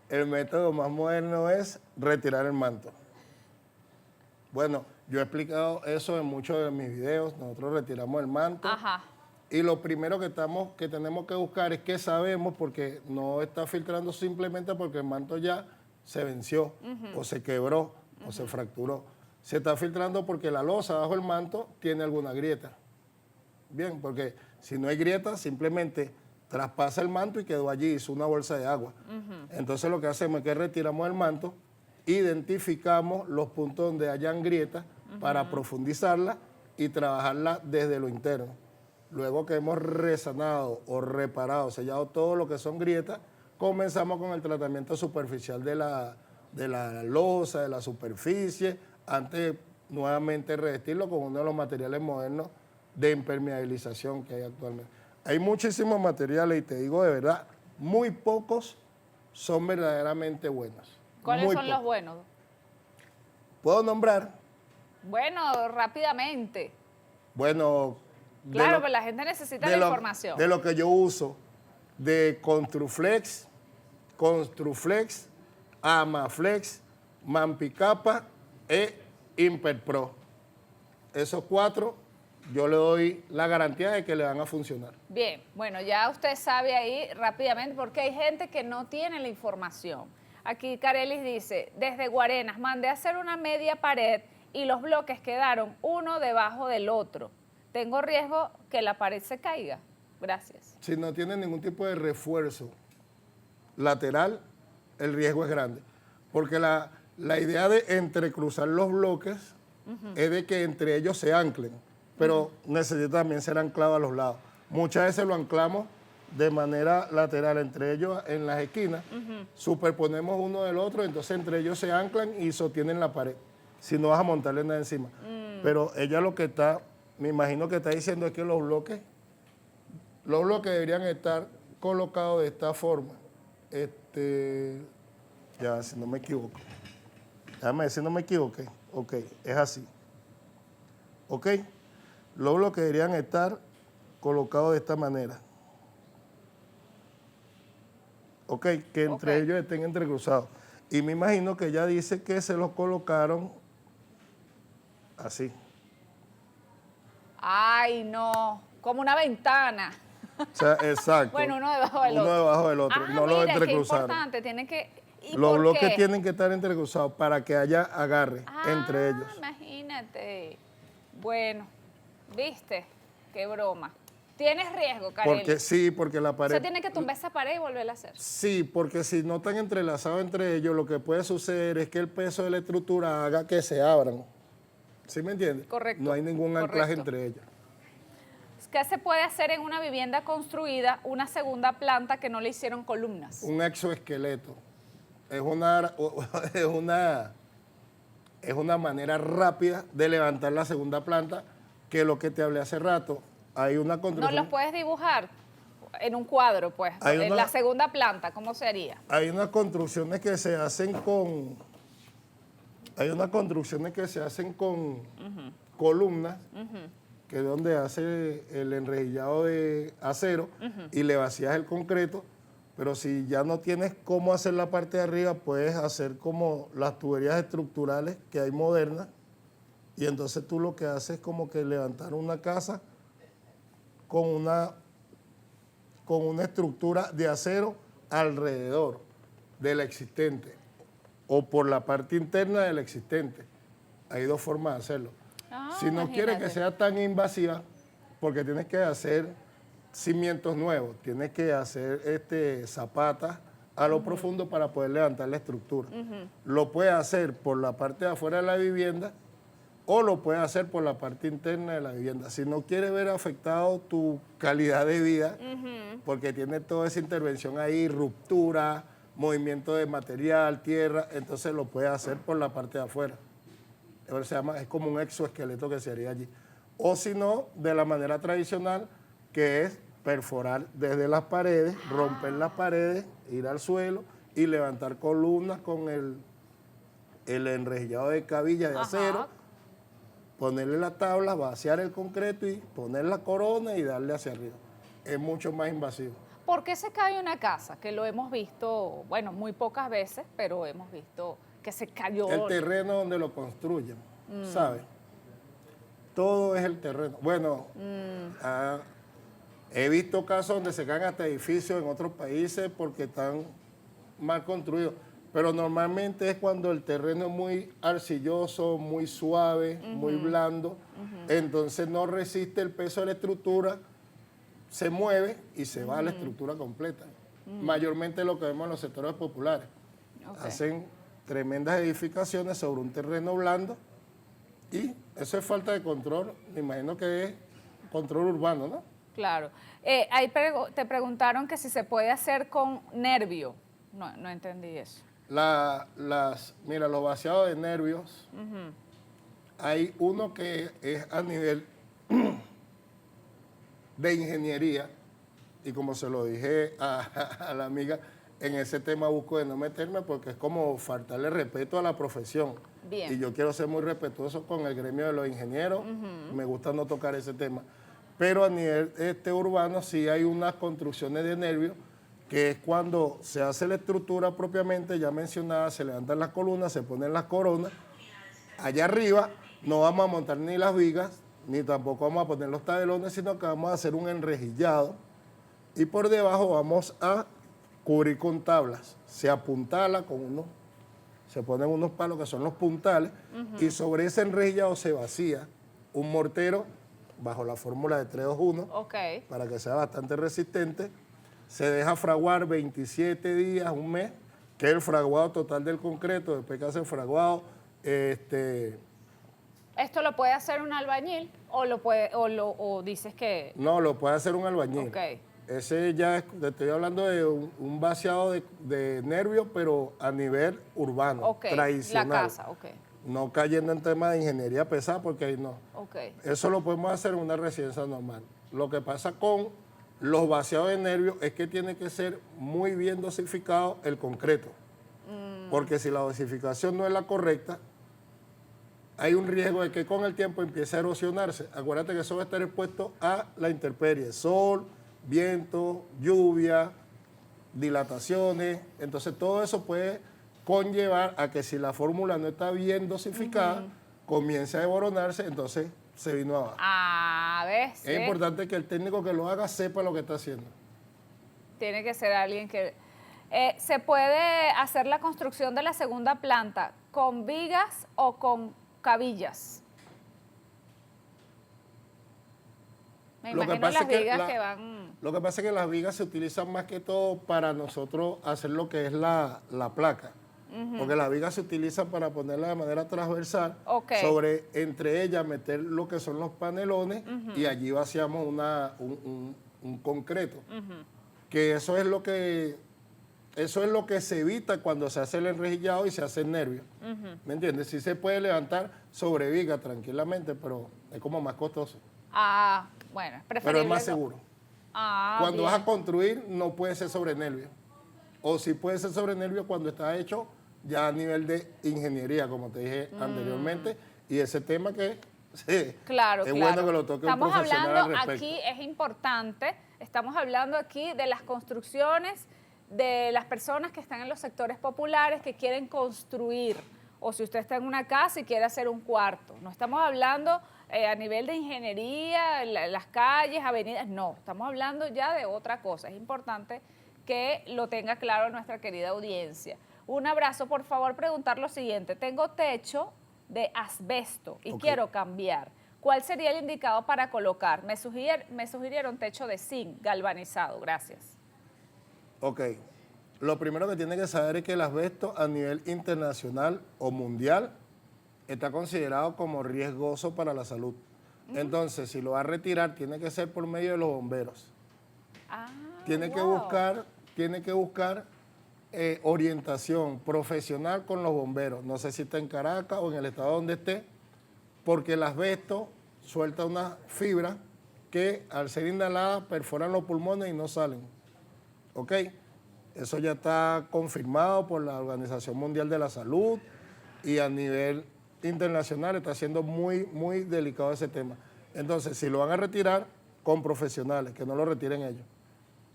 [SPEAKER 2] El método más moderno es retirar el manto. Bueno, yo he explicado eso en muchos de mis videos. Nosotros retiramos el manto.
[SPEAKER 1] Ajá.
[SPEAKER 2] Y lo primero que tenemos que buscar es que sabemos, porque no está filtrando simplemente porque el manto ya se venció, o se quebró, o se fracturó. Se está filtrando porque la losa bajo el manto tiene alguna grieta. Bien, porque si no hay grieta, simplemente traspasa el manto y quedó allí, hizo una bolsa de agua. Entonces lo que hacemos es que retiramos el manto, identificamos los puntos donde hayan grietas para profundizarla y trabajarla desde lo interno. Luego que hemos resanado o reparado, sellado todo lo que son grietas, comenzamos con el tratamiento superficial de la losa, de la superficie, antes de nuevamente revestirlo con uno de los materiales modernos de impermeabilización que hay actualmente. Hay muchísimos materiales y te digo de verdad, muy pocos son verdaderamente buenos.
[SPEAKER 1] ¿Cuáles son los buenos?
[SPEAKER 2] ¿Puedo nombrar?
[SPEAKER 1] Bueno, rápidamente.
[SPEAKER 2] Bueno,
[SPEAKER 1] claro, pero la gente necesita la información.
[SPEAKER 2] De lo que yo uso, de Construflex, Amaflex, Mampicapa e Imperpro. Esos 4, yo le doy la garantía de que le van a funcionar.
[SPEAKER 1] Bien, bueno, ya usted sabe ahí rápidamente, porque hay gente que no tiene la información. Aquí Carelis dice, desde Guarenas mandé a hacer una media pared y los bloques quedaron uno debajo del otro. Tengo riesgo que la pared se caiga. Gracias.
[SPEAKER 2] Si no tiene ningún tipo de refuerzo lateral, el riesgo es grande. Porque la idea de entrecruzar los bloques es de que entre ellos se anclen, pero necesita también ser anclado a los lados. Muchas veces lo anclamos de manera lateral entre ellos en las esquinas, superponemos uno del otro, entonces entre ellos se anclan y sostienen la pared, si no vas a montarle nada encima. Pero ella lo que está, me imagino que está diciendo es que los bloques deberían estar colocados de esta forma. Ya, si no me equivoco. Déjame ver si no me equivoqué. Ok, es así. Ok, los bloques deberían estar colocados de esta manera. Ok, que entre ellos estén entrecruzados. Y me imagino que ella dice que se los colocaron así.
[SPEAKER 1] Ay, no, como una ventana.
[SPEAKER 2] O sea, exacto.
[SPEAKER 1] Bueno, uno debajo del otro.
[SPEAKER 2] Uno debajo del otro, no lo entrecruzaron.
[SPEAKER 1] Es importante, tienen que...
[SPEAKER 2] Los bloques tienen que estar entrecruzados para que haya agarre entre ellos.
[SPEAKER 1] Imagínate. Bueno, ¿viste? Qué broma. ¿Tienes riesgo, Carelli?
[SPEAKER 2] Porque sí, porque la pared...
[SPEAKER 1] ¿Usted tiene que tumbar esa pared y volverla a hacer?
[SPEAKER 2] Sí, porque si no están entrelazados entre ellos, lo que puede suceder es que el peso de la estructura haga que se abran. ¿Sí me entiendes?
[SPEAKER 1] Correcto.
[SPEAKER 2] No hay ningún anclaje entre ellas.
[SPEAKER 1] ¿Qué se puede hacer en una vivienda construida, una segunda planta que no le hicieron columnas?
[SPEAKER 2] Un exoesqueleto. Es una manera rápida de levantar la segunda planta, que lo que te hablé hace rato. Hay una construcción.
[SPEAKER 1] ¿No los puedes dibujar en un cuadro, pues? En la segunda planta, ¿cómo sería?
[SPEAKER 2] Hay unas construcciones que se hacen con... Hay unas construcciones que se hacen con columnas, que es donde hace el enrejillado de acero y le vacías el concreto. Pero si ya no tienes cómo hacer la parte de arriba, puedes hacer como las tuberías estructurales que hay modernas. Y entonces tú lo que haces es como que levantar una casa con una estructura de acero alrededor del existente o por la parte interna del existente. Hay 2 formas de hacerlo. Si no quieres que sea tan invasiva, porque tienes que hacer cimientos nuevos, tienes que hacer zapatas a lo profundo para poder levantar la estructura. Lo puedes hacer por la parte de afuera de la vivienda o lo puedes hacer por la parte interna de la vivienda. Si no quieres ver afectado tu calidad de vida, porque tiene toda esa intervención ahí, ruptura, movimiento de material, tierra, entonces lo puedes hacer por la parte de afuera. Es como un exoesqueleto que se haría allí. O si no, de la manera tradicional, que es perforar desde las paredes, romper las paredes, ir al suelo y levantar columnas con el enrejillado de cabilla de acero, ponerle la tabla, vaciar el concreto y poner la corona y darle hacia arriba. Es mucho más invasivo.
[SPEAKER 1] ¿Por qué se cae una casa? Que lo hemos visto, bueno, muy pocas veces, pero hemos visto que se cayó.
[SPEAKER 2] El terreno donde lo construyen, ¿sabes? Todo es el terreno. Bueno, He visto casos donde se caen hasta edificios en otros países porque están mal construidos. Pero normalmente es cuando el terreno es muy arcilloso, muy suave, muy blando. Entonces no resiste el peso de la estructura, se mueve y se va a la estructura completa. Mayormente lo que vemos en los sectores populares.
[SPEAKER 1] Ok.
[SPEAKER 2] Hacen tremendas edificaciones sobre un terreno blando y eso es falta de control. Me imagino que es control urbano, ¿no?
[SPEAKER 1] Claro. Te preguntaron que si se puede hacer con nervio. No, no entendí eso.
[SPEAKER 2] Mira, los vaciados de nervios, hay uno que es a nivel de ingeniería, y como se lo dije a la amiga, en ese tema busco de no meterme porque es como faltarle respeto a la profesión.
[SPEAKER 1] Bien.
[SPEAKER 2] Y yo quiero ser muy respetuoso con el gremio de los ingenieros, me gusta no tocar ese tema. Pero a nivel urbano sí hay unas construcciones de nervios, que es cuando se hace la estructura propiamente, ya mencionada, se levantan las columnas, se ponen las coronas. Allá arriba no vamos a montar ni las vigas, ni tampoco vamos a poner los tablones, sino que vamos a hacer un enrejillado. Y por debajo vamos a cubrir con tablas. Se apuntala con se ponen unos palos que son los puntales, y sobre ese enrejillado se vacía un mortero bajo la fórmula de 321,
[SPEAKER 1] Ok.
[SPEAKER 2] para que sea bastante resistente. Se deja fraguar 27 días, un mes, que es el fraguado total del concreto. Después que hace el fraguado,
[SPEAKER 1] ¿Esto lo puede hacer un albañil o dices que...?
[SPEAKER 2] no, lo puede hacer un albañil.
[SPEAKER 1] Ok.
[SPEAKER 2] Ese ya te estoy hablando de un vaciado de nervios, pero a nivel urbano,
[SPEAKER 1] Ok,
[SPEAKER 2] tradicional.
[SPEAKER 1] la casa, ok.
[SPEAKER 2] No cayendo en temas de ingeniería pesada, porque ahí no.
[SPEAKER 1] Ok.
[SPEAKER 2] Eso lo podemos hacer en una residencia normal. Lo que pasa con los vaciados de nervios es que tiene que ser muy bien dosificado el concreto. Porque si la dosificación no es la correcta, hay un riesgo de que con el tiempo empiece a erosionarse. Acuérdate que eso va a estar expuesto a la intemperie, sol, viento, lluvia, dilataciones. Entonces todo eso puede conllevar a que si la fórmula no está bien dosificada, comience a desboronarse, entonces se vino abajo.
[SPEAKER 1] A ver,
[SPEAKER 2] Es importante que el técnico que lo haga sepa lo que está haciendo.
[SPEAKER 1] tiene que ser alguien que... ¿Se puede hacer la construcción de la segunda planta con vigas o con cabillas? Me
[SPEAKER 2] Lo que
[SPEAKER 1] imagino
[SPEAKER 2] pasa
[SPEAKER 1] las
[SPEAKER 2] es que
[SPEAKER 1] vigas que van...
[SPEAKER 2] Lo que pasa es que las vigas se utilizan más que todo para nosotros hacer lo que es la placa. Porque las vigas se utilizan para ponerla de manera transversal,
[SPEAKER 1] Ok.
[SPEAKER 2] sobre entre ellas meter lo que son los panelones y allí vaciamos un concreto. Que eso es lo que se evita cuando se hace el enrejillado y se hace el nervio. ¿Me entiendes? Sí se puede levantar sobre viga tranquilamente, pero es como más costoso.
[SPEAKER 1] Ah, bueno, es
[SPEAKER 2] Pero
[SPEAKER 1] preferible...
[SPEAKER 2] es más seguro.
[SPEAKER 1] Ah,
[SPEAKER 2] Cuando
[SPEAKER 1] bien.
[SPEAKER 2] vas a construir, no puede ser sobre nervio. O sí puede ser sobre nervio cuando está hecho ya a nivel de ingeniería, como te dije anteriormente. Y ese tema que sí,
[SPEAKER 1] Claro,
[SPEAKER 2] es
[SPEAKER 1] claro.
[SPEAKER 2] bueno que lo toque
[SPEAKER 1] Estamos
[SPEAKER 2] un profesional al
[SPEAKER 1] hablando
[SPEAKER 2] respecto.
[SPEAKER 1] aquí, es importante, estamos hablando aquí de las construcciones de las personas que están en los sectores populares que quieren construir, o si usted está en una casa y quiere hacer un cuarto. No estamos hablando a nivel de ingeniería, las calles, avenidas, no, estamos hablando ya de otra cosa. Es importante que lo tenga claro nuestra querida audiencia. Un abrazo, por favor, preguntar lo siguiente. Tengo techo de asbesto y quiero cambiar. ¿Cuál sería el indicado para colocar? Me sugirieron techo de zinc galvanizado. Gracias.
[SPEAKER 2] Ok. Lo primero que tiene que saber es que el asbesto a nivel internacional o mundial está considerado como riesgoso para la salud. Entonces, si lo va a retirar, tiene que ser por medio de los bomberos.
[SPEAKER 1] Ah,
[SPEAKER 2] Tiene que buscar orientación profesional con los bomberos. No sé si está en Caracas o en el estado donde esté, porque el asbesto suelta unas fibras que al ser inhaladas perforan los pulmones y no salen. ¿Ok? Eso ya está confirmado por la Organización Mundial de la Salud y a nivel internacional está siendo muy, muy delicado ese tema. Entonces, si lo van a retirar, con profesionales, que no lo retiren ellos.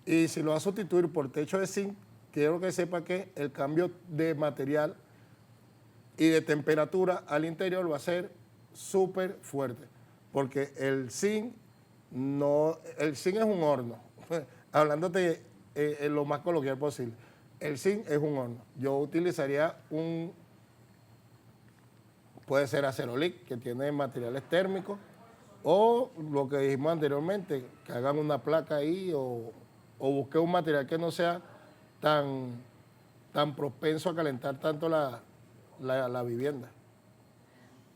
[SPEAKER 2] Y si lo va a sustituir por techo de zinc, quiero que sepa que el cambio de material y de temperatura al interior va a ser súper fuerte, porque el zinc No, el zinc es un horno. Hablándote en lo más coloquial posible. El zinc es un horno. Yo utilizaría puede ser acerolic, que tiene materiales térmicos, o lo que dijimos anteriormente, que hagan una placa ahí o busque un material que no sea tan propenso a calentar tanto la vivienda.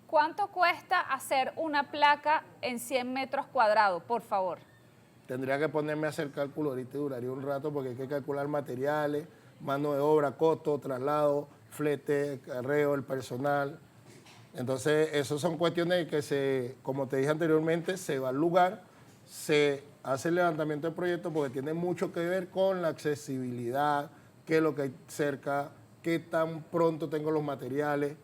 [SPEAKER 1] ¿Cuánto cuesta hacer una placa en 100 metros cuadrados, por favor?
[SPEAKER 2] Tendría que ponerme a hacer cálculo ahorita y duraría un rato porque hay que calcular materiales, mano de obra, costo, traslado, flete, carreo, el personal. Entonces, esas son cuestiones que como te dije anteriormente, se va al lugar, se hace el levantamiento del proyecto porque tiene mucho que ver con la accesibilidad, qué es lo que hay cerca, qué tan pronto tengo los materiales.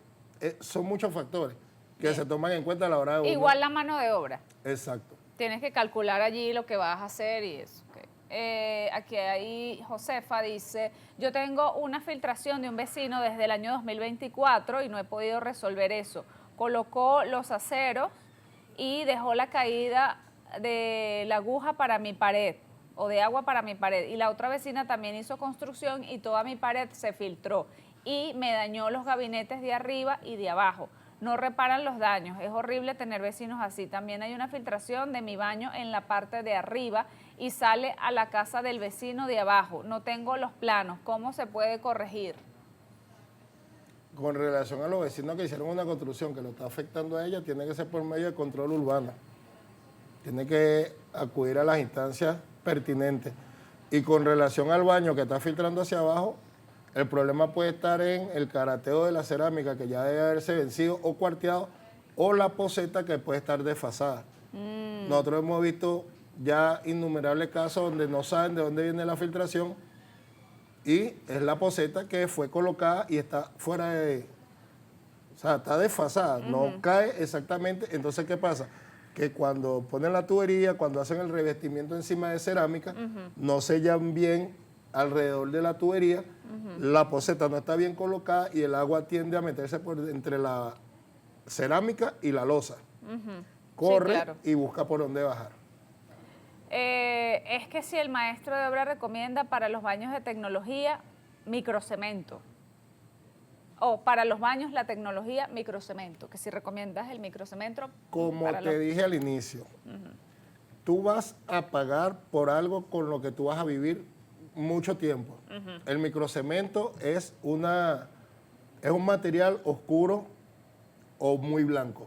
[SPEAKER 2] Son muchos factores que se toman en cuenta a la hora de
[SPEAKER 1] Igual la mano de obra.
[SPEAKER 2] Exacto.
[SPEAKER 1] Tienes que calcular allí lo que vas a hacer y eso. Okay. Aquí hay Josefa dice, yo tengo una filtración de un vecino desde el año 2024 y no he podido resolver eso. Colocó los aceros y dejó la caída de la aguja para mi pared o de agua para mi pared. Y la otra vecina también hizo construcción y toda mi pared se filtró y me dañó los gabinetes de arriba y de abajo. No reparan los daños, es horrible tener vecinos así. También hay una filtración de mi baño en la parte de arriba y sale a la casa del vecino de abajo. No tengo los planos, ¿cómo se puede corregir?
[SPEAKER 2] Con relación a los vecinos que hicieron una construcción que lo está afectando a ella, tiene que ser por medio de control urbano. Tiene que acudir a las instancias pertinentes. Y con relación al baño que está filtrando hacia abajo, el problema puede estar en el carateo de la cerámica, que ya debe haberse vencido o cuarteado, o la poceta que puede estar desfasada. Nosotros hemos visto ya innumerables casos donde no saben de dónde viene la filtración y es la poceta que fue colocada y está fuera de... O sea, está desfasada, no cae exactamente. Entonces, ¿qué pasa? Que cuando ponen la tubería, cuando hacen el revestimiento encima de cerámica, no sellan bien alrededor de la tubería, la poceta no está bien colocada y el agua tiende a meterse entre la cerámica y la losa. Corre sí, claro. Y busca por dónde bajar.
[SPEAKER 1] Es que si el maestro de obra recomienda para los baños de tecnología, microcemento. O para los baños la tecnología, microcemento. Que si recomiendas el microcemento...
[SPEAKER 2] Como te dije al inicio, tú vas a pagar por algo con lo que tú vas a vivir mucho tiempo. El microcemento es un material oscuro o muy blanco.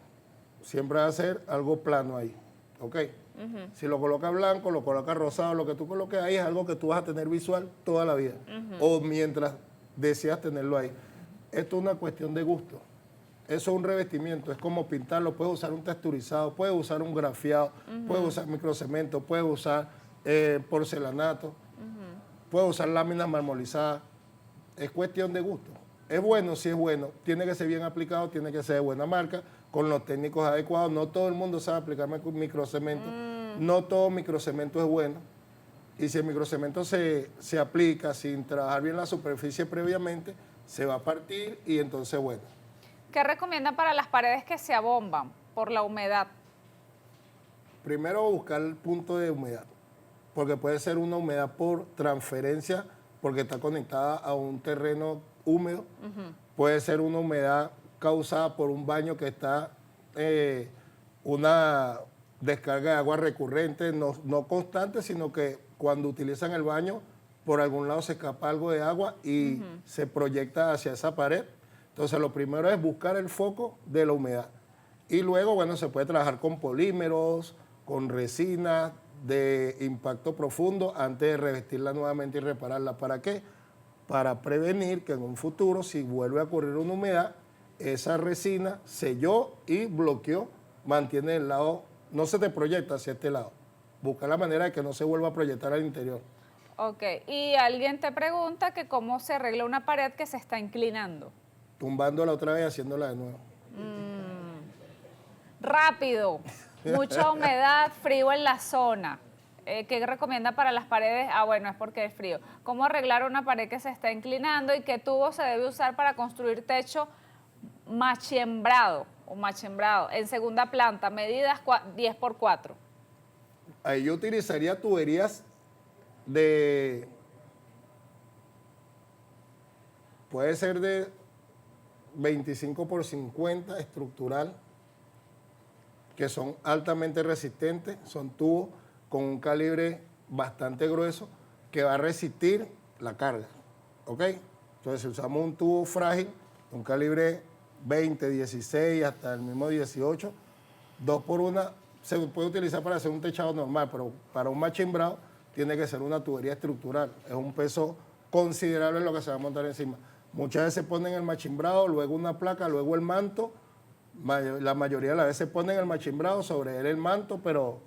[SPEAKER 2] Siempre va a ser algo plano ahí, ¿ok? Si lo colocas blanco, lo colocas rosado, lo que tú coloques ahí es algo que tú vas a tener visual toda la vida, o mientras deseas tenerlo ahí. Esto es una cuestión de gusto. Eso es un revestimiento, es como pintarlo. Puedes usar un texturizado, puedes usar un grafiado, puedes usar microcemento, puedes usar porcelanato, puedes usar láminas marmolizadas. Es cuestión de gusto. Es bueno, sí es bueno. Tiene que ser bien aplicado, tiene que ser de buena marca, con los técnicos adecuados. No todo el mundo sabe aplicar microcemento. No todo microcemento es bueno. Y si el microcemento se aplica sin trabajar bien la superficie previamente, se va a partir y entonces, bueno.
[SPEAKER 1] ¿Qué recomiendan para las paredes que se abomban por la humedad?
[SPEAKER 2] Primero buscar el punto de humedad, porque puede ser una humedad por transferencia, porque está conectada a un terreno húmedo. Puede ser una humedad causada por un baño que está una descarga de agua recurrente, no constante, sino que cuando utilizan el baño, por algún lado se escapa algo de agua y se proyecta hacia esa pared. Entonces, lo primero es buscar el foco de la humedad. Y luego, bueno, se puede trabajar con polímeros, con resina de impacto profundo antes de revestirla nuevamente y repararla. ¿Para qué? Para prevenir que en un futuro, si vuelve a ocurrir una humedad, esa resina selló y bloqueó, mantiene el lado, no se te proyecta hacia este lado. Busca la manera de que no se vuelva a proyectar al interior.
[SPEAKER 1] Ok, y alguien te pregunta que cómo se arregla una pared que se está inclinando.
[SPEAKER 2] Tumbándola otra vez y haciéndola de nuevo.
[SPEAKER 1] Rápido, mucha humedad, frío en la zona. ¿Qué recomienda para las paredes? Ah, bueno, es porque es frío. ¿Cómo arreglar una pared que se está inclinando y qué tubo se debe usar para construir techo machembrado o machembrado en segunda planta, medidas 10 por 4?
[SPEAKER 2] Ahí yo utilizaría tuberías de, puede ser de 25 por 50 estructural, que son altamente resistentes, son tubos con un calibre bastante grueso que va a resistir la carga, ¿ok? Entonces, si usamos un tubo frágil, un calibre 20, 16, hasta el mismo 18, 2 por 1, se puede utilizar para hacer un techado normal, pero para un machimbrado tiene que ser una tubería estructural. Es un peso considerable lo que se va a montar encima. Muchas veces ponen el machimbrado, luego una placa, luego el manto. La mayoría de las veces ponen el machimbrado, sobre él el manto, pero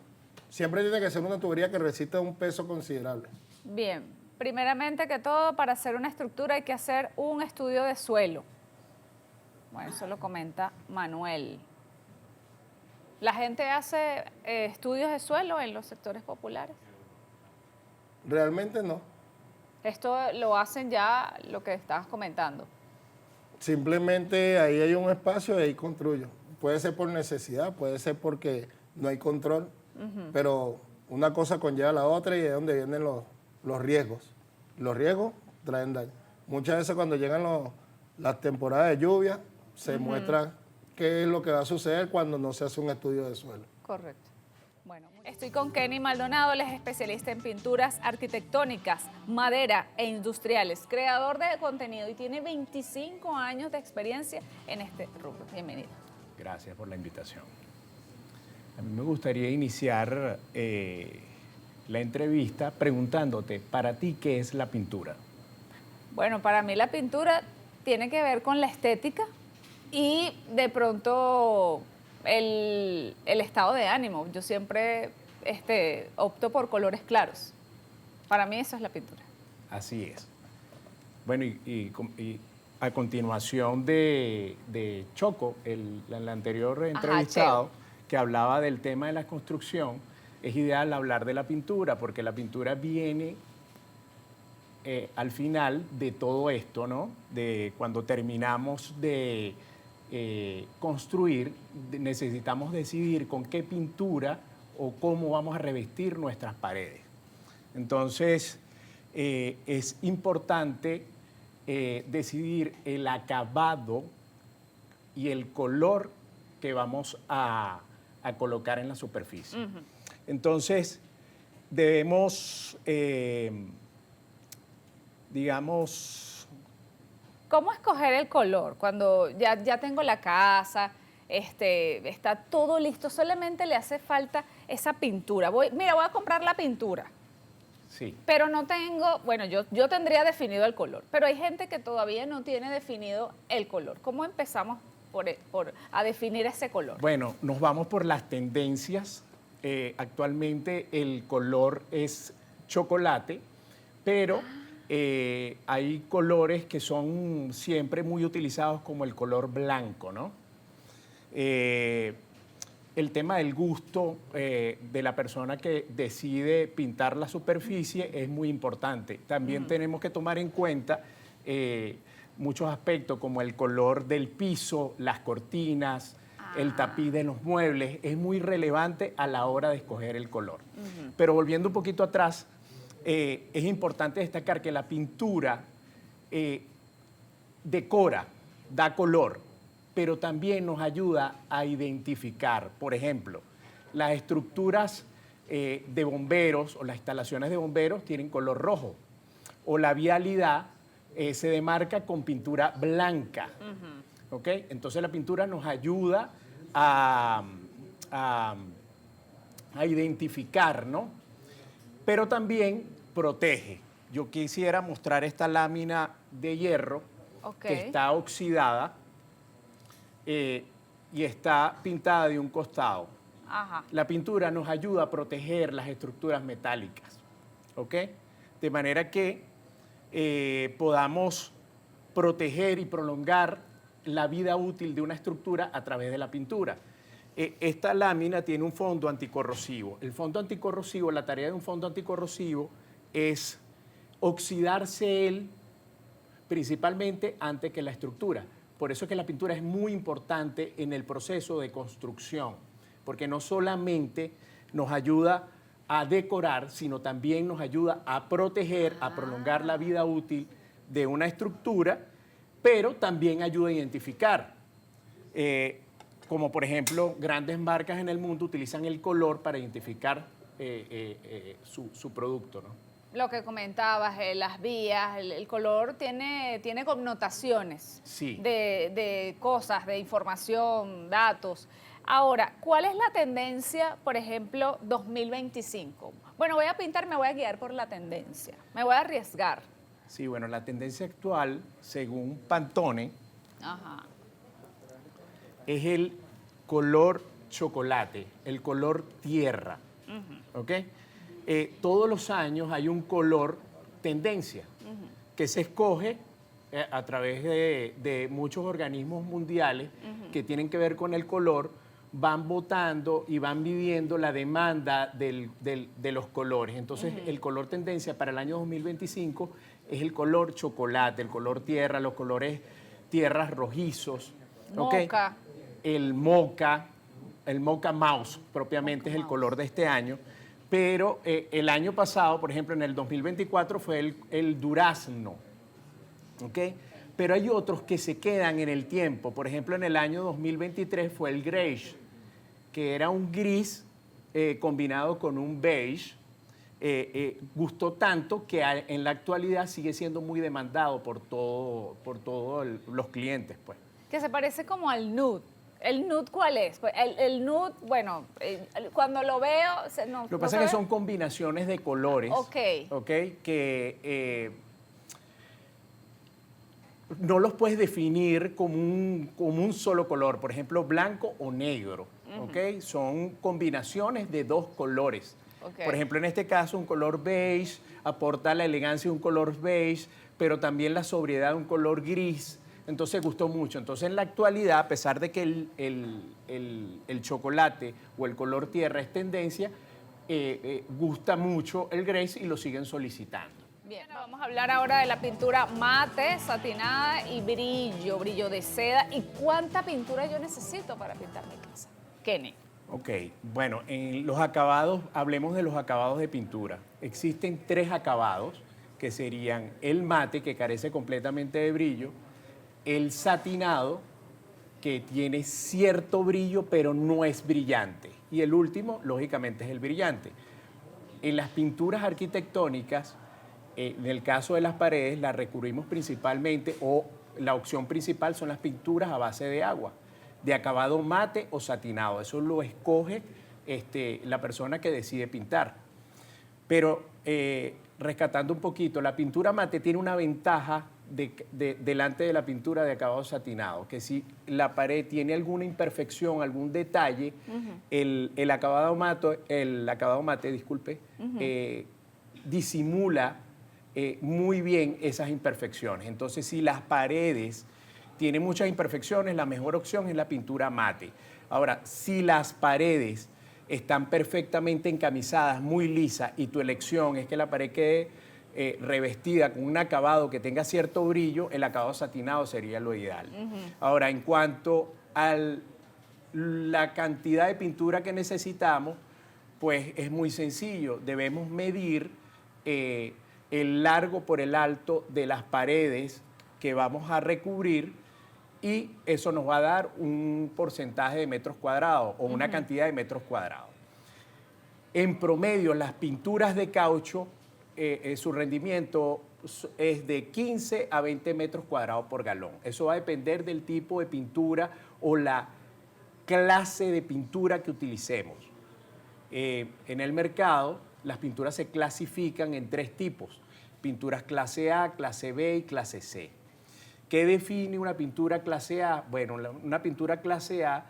[SPEAKER 2] siempre tiene que ser una tubería que resista un peso considerable.
[SPEAKER 1] Bien, primeramente que todo, para hacer una estructura hay que hacer un estudio de suelo. Bueno, eso lo comenta Manuel. ¿La gente hace estudios de suelo en los sectores populares?
[SPEAKER 2] Realmente no.
[SPEAKER 1] Esto lo hacen ya lo que estabas comentando.
[SPEAKER 2] Simplemente ahí hay un espacio y ahí construyo. Puede ser por necesidad, puede ser porque no hay control, pero una cosa conlleva a la otra y es donde vienen los riesgos. Los riesgos traen daño. Muchas veces cuando llegan las temporadas de lluvia, se muestra qué es lo que va a suceder cuando no se hace un estudio de suelo.
[SPEAKER 1] Correcto. Bueno, estoy con Kenny Maldonado, él es especialista en pinturas arquitectónicas, madera e industriales, creador de contenido y tiene 25 años de experiencia en este rubro. Bienvenido.
[SPEAKER 3] Gracias por la invitación. A mí me gustaría iniciar la entrevista preguntándote, para ti, ¿qué es la pintura?
[SPEAKER 1] Bueno, para mí la pintura tiene que ver con la estética y de pronto el estado de ánimo. Yo siempre opto por colores claros. Para mí eso es la pintura.
[SPEAKER 3] Así es. Bueno, y a continuación de Choco, el anterior entrevistado, que hablaba del tema de la construcción, es ideal hablar de la pintura, porque la pintura viene al final de todo esto, ¿no? De cuando terminamos de construir, necesitamos decidir con qué pintura o cómo vamos a revestir nuestras paredes. Entonces, es importante decidir el acabado y el color que vamos a colocar en la superficie. Entonces, debemos, digamos...
[SPEAKER 1] ¿Cómo escoger el color? Cuando ya tengo la casa, está todo listo, solamente le hace falta esa pintura. Voy a comprar la pintura.
[SPEAKER 3] Sí.
[SPEAKER 1] Pero no tengo, bueno, yo tendría definido el color, pero hay gente que todavía no tiene definido el color. ¿Cómo empezamos a definir ese color?
[SPEAKER 3] Bueno, nos vamos por las tendencias. Actualmente el color es chocolate, pero hay colores que son siempre muy utilizados como el color blanco, ¿no? El tema del gusto de la persona que decide pintar la superficie es muy importante. También tenemos que tomar en cuenta muchos aspectos como el color del piso, las cortinas, el tapiz de los muebles. Es muy relevante a la hora de escoger el color. Pero volviendo un poquito atrás, es importante destacar que la pintura decora, da color, pero también nos ayuda a identificar, por ejemplo, las estructuras de bomberos o las instalaciones de bomberos tienen color rojo, o la vialidad se demarca con pintura blanca. ¿Ok? Entonces la pintura nos ayuda a identificar, ¿no? Pero también protege. Yo quisiera mostrar esta lámina de hierro que está oxidada y está pintada de un costado. La pintura nos ayuda a proteger las estructuras metálicas, ¿ok? De manera que podamos proteger y prolongar la vida útil de una estructura a través de la pintura. Esta lámina tiene un fondo anticorrosivo. El fondo anticorrosivo, la tarea de un fondo anticorrosivo es oxidarse él principalmente antes que la estructura. Por eso es que la pintura es muy importante en el proceso de construcción, porque no solamente nos ayuda a decorar, sino también nos ayuda a proteger, a prolongar la vida útil de una estructura, pero también ayuda a identificar. Como por ejemplo, grandes marcas en el mundo utilizan el color para identificar su producto, ¿no?
[SPEAKER 1] Lo que comentabas, las vías, el color tiene connotaciones
[SPEAKER 3] Sí.
[SPEAKER 1] de cosas, de información, datos. Ahora, ¿cuál es la tendencia, por ejemplo, 2025? Bueno, voy a pintar, me voy a guiar por la tendencia, me voy a arriesgar.
[SPEAKER 3] Sí, bueno, la tendencia actual, según Pantone,
[SPEAKER 1] Ajá.
[SPEAKER 3] es el color chocolate, el color tierra. ¿Ok? Todos los años hay un color tendencia que se escoge a través de muchos organismos mundiales que tienen que ver con el color, van votando y van midiendo la demanda de los colores. Entonces, el color tendencia para el año 2025 es el color chocolate, el color tierra, los colores tierras rojizos. ¿Okay?
[SPEAKER 1] Moca.
[SPEAKER 3] El mocha mouse propiamente es el color de este año, pero el año pasado, por ejemplo, en el 2024 fue el durazno, ¿ok? Pero hay otros que se quedan en el tiempo. Por ejemplo, en el año 2023 fue el greige, que era un gris combinado con un beige. Gustó tanto que en la actualidad sigue siendo muy demandado por todos los clientes, pues.
[SPEAKER 1] Que se parece como al nude. ¿El nude cuál es? Pues el nude, bueno, cuando lo veo...
[SPEAKER 3] Lo que pasa es que son combinaciones de colores.
[SPEAKER 1] Ok.
[SPEAKER 3] Que no los puedes definir como un solo color. Por ejemplo, blanco o negro. ¿Ok? Son combinaciones de dos colores.
[SPEAKER 1] Okay.
[SPEAKER 3] Por ejemplo, en este caso, un color beige aporta la elegancia de un color beige, pero también la sobriedad de un color gris. Entonces gustó mucho. Entonces en la actualidad, a pesar de que el chocolate o el color tierra es tendencia, gusta mucho el Grace y lo siguen solicitando.
[SPEAKER 1] Bien, vamos a hablar ahora de la pintura mate, satinada y brillo de seda. ¿Y cuánta pintura yo necesito para pintar mi casa? Kenny.
[SPEAKER 3] Ok, bueno, en los acabados, hablemos de los acabados de pintura. Existen 3 acabados, que serían el mate, que carece completamente de brillo, el satinado, que tiene cierto brillo, pero no es brillante. Y el último, lógicamente, es el brillante. En las pinturas arquitectónicas, en el caso de las paredes, las recurrimos principalmente, o la opción principal son las pinturas a base de agua, de acabado mate o satinado. Eso lo escoge la persona que decide pintar. Pero rescatando un poquito, la pintura mate tiene una ventaja delante de la pintura de acabado satinado, que si la pared tiene alguna imperfección, algún detalle, el acabado mate, disculpe, disimula muy bien esas imperfecciones. Entonces, si las paredes tienen muchas imperfecciones, la mejor opción es la pintura mate. Ahora, si las paredes están perfectamente encamisadas, muy lisas, y tu elección es que la pared quede revestida con un acabado que tenga cierto brillo, el acabado satinado sería lo ideal. Ahora, en cuanto a la cantidad de pintura que necesitamos, pues es muy sencillo. Debemos medir el largo por el alto de las paredes que vamos a recubrir, y eso nos va a dar un porcentaje de metros cuadrados o una cantidad de metros cuadrados. En promedio, las pinturas de caucho, su rendimiento es de 15 a 20 metros cuadrados por galón. Eso va a depender del tipo de pintura o la clase de pintura que utilicemos. En el mercado, las pinturas se clasifican en 3 tipos: pinturas clase A, clase B y clase C. ¿Qué define una pintura clase A? Bueno, una pintura clase A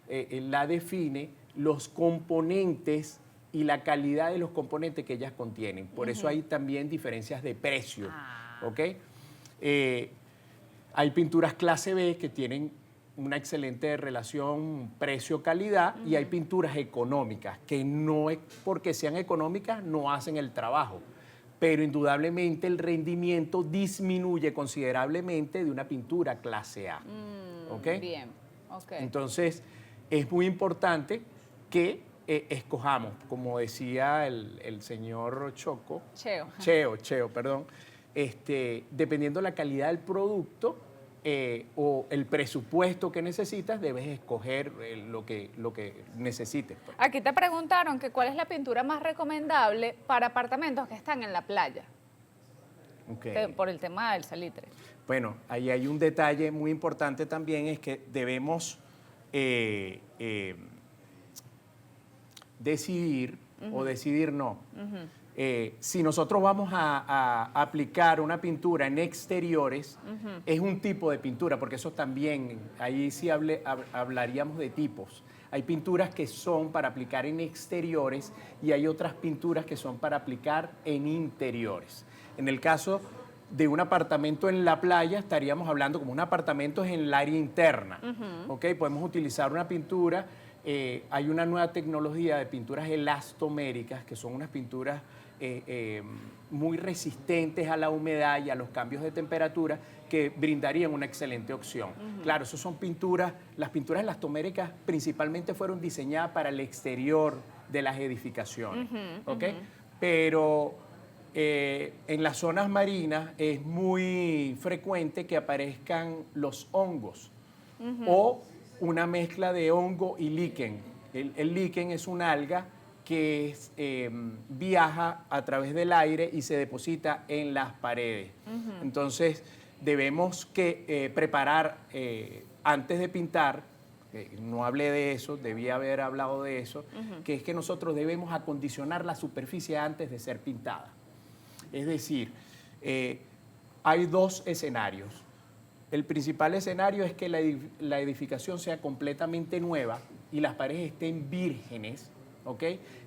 [SPEAKER 3] la define los componentes y la calidad de los componentes que ellas contienen. Por eso hay también diferencias de precio. ¿Ok? Hay pinturas clase B que tienen una excelente relación precio-calidad, y hay pinturas económicas que no es porque sean económicas no hacen el trabajo, pero indudablemente el rendimiento disminuye considerablemente de una pintura clase A. ¿Ok?
[SPEAKER 1] Bien, ok.
[SPEAKER 3] Entonces, es muy importante que escojamos, como decía el señor Choco,
[SPEAKER 1] Cheo.
[SPEAKER 3] Cheo, perdón, dependiendo de la calidad del producto o el presupuesto que necesitas, debes escoger lo que necesites, pues.
[SPEAKER 1] Aquí te preguntaron que cuál es la pintura más recomendable para apartamentos que están en la playa,
[SPEAKER 3] Okay.
[SPEAKER 1] por el tema del salitre.
[SPEAKER 3] Bueno, ahí hay un detalle muy importante también, es que debemos decidir o decidir no. Si nosotros vamos a aplicar una pintura en exteriores, es un tipo de pintura, porque eso también, ahí sí hablaríamos de tipos. Hay pinturas que son para aplicar en exteriores y hay otras pinturas que son para aplicar en interiores. En el caso de un apartamento en la playa, estaríamos hablando como un apartamento en el área interna. ¿Okay? Podemos utilizar una pintura. Hay una nueva tecnología de pinturas elastoméricas, que son unas pinturas muy resistentes a la humedad y a los cambios de temperatura, que brindarían una excelente opción. Claro, esas son pinturas, las pinturas elastoméricas principalmente fueron diseñadas para el exterior de las edificaciones, ¿okay? Pero en las zonas marinas es muy frecuente que aparezcan los hongos o una mezcla de hongo y líquen. El líquen es una alga que viaja a través del aire y se deposita en las paredes. Entonces, debemos preparar antes de pintar, no hablé de eso, debía haber hablado de eso, que es que nosotros debemos acondicionar la superficie antes de ser pintada. Es decir, hay dos escenarios. El principal escenario es que la edificación sea completamente nueva y las paredes estén vírgenes, ¿ok?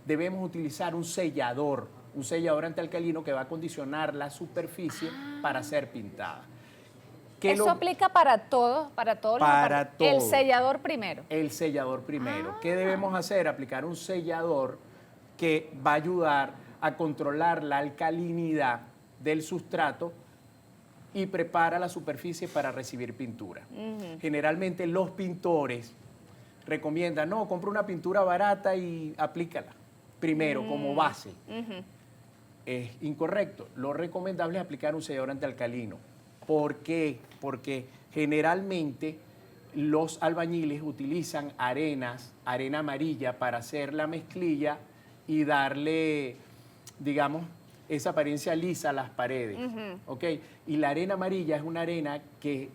[SPEAKER 3] Debemos utilizar un sellador antialcalino que va a acondicionar la superficie para ser pintada.
[SPEAKER 1] ¿Eso aplica para todos? Para todo. El sellador primero.
[SPEAKER 3] El sellador primero. ¿Qué debemos hacer? Aplicar un sellador que va a ayudar a controlar la alcalinidad del sustrato y prepara la superficie para recibir pintura. Generalmente los pintores recomiendan, no, compra una pintura barata y aplícala primero como base. Es incorrecto. Lo recomendable es aplicar un sellador antialcalino. ¿Por qué? Porque generalmente los albañiles utilizan arena amarilla para hacer la mezclilla y darle, digamos, esa apariencia lisa a las paredes. ¿Ok? Y la arena amarilla es una arena que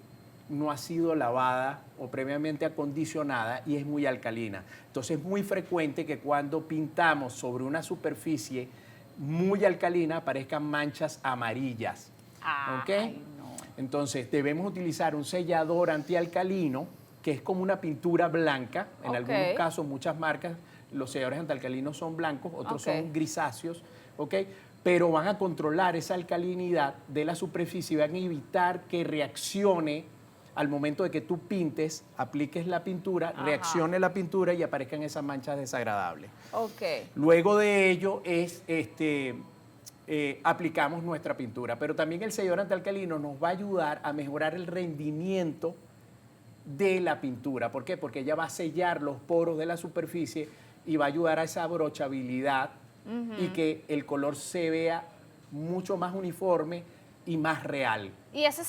[SPEAKER 3] no ha sido lavada o previamente acondicionada y es muy alcalina. Entonces es muy frecuente que cuando pintamos sobre una superficie muy alcalina aparezcan manchas amarillas. ¿Ok?
[SPEAKER 1] No.
[SPEAKER 3] Entonces debemos utilizar un sellador antialcalino que es como una pintura blanca. En algunos casos, muchas marcas, los selladores antialcalinos son blancos, otros son grisáceos, ¿ok? Pero van a controlar esa alcalinidad de la superficie y van a evitar que reaccione al momento de que tú pintes, apliques la pintura, reaccione la pintura y aparezcan esas manchas desagradables. Luego de ello aplicamos nuestra pintura, pero también el sellador antialcalino nos va a ayudar a mejorar el rendimiento de la pintura. ¿Por qué? Porque ella va a sellar los poros de la superficie y va a ayudar a esa abrochabilidad y que el color se vea mucho más uniforme y más real.
[SPEAKER 1] ¿Y ese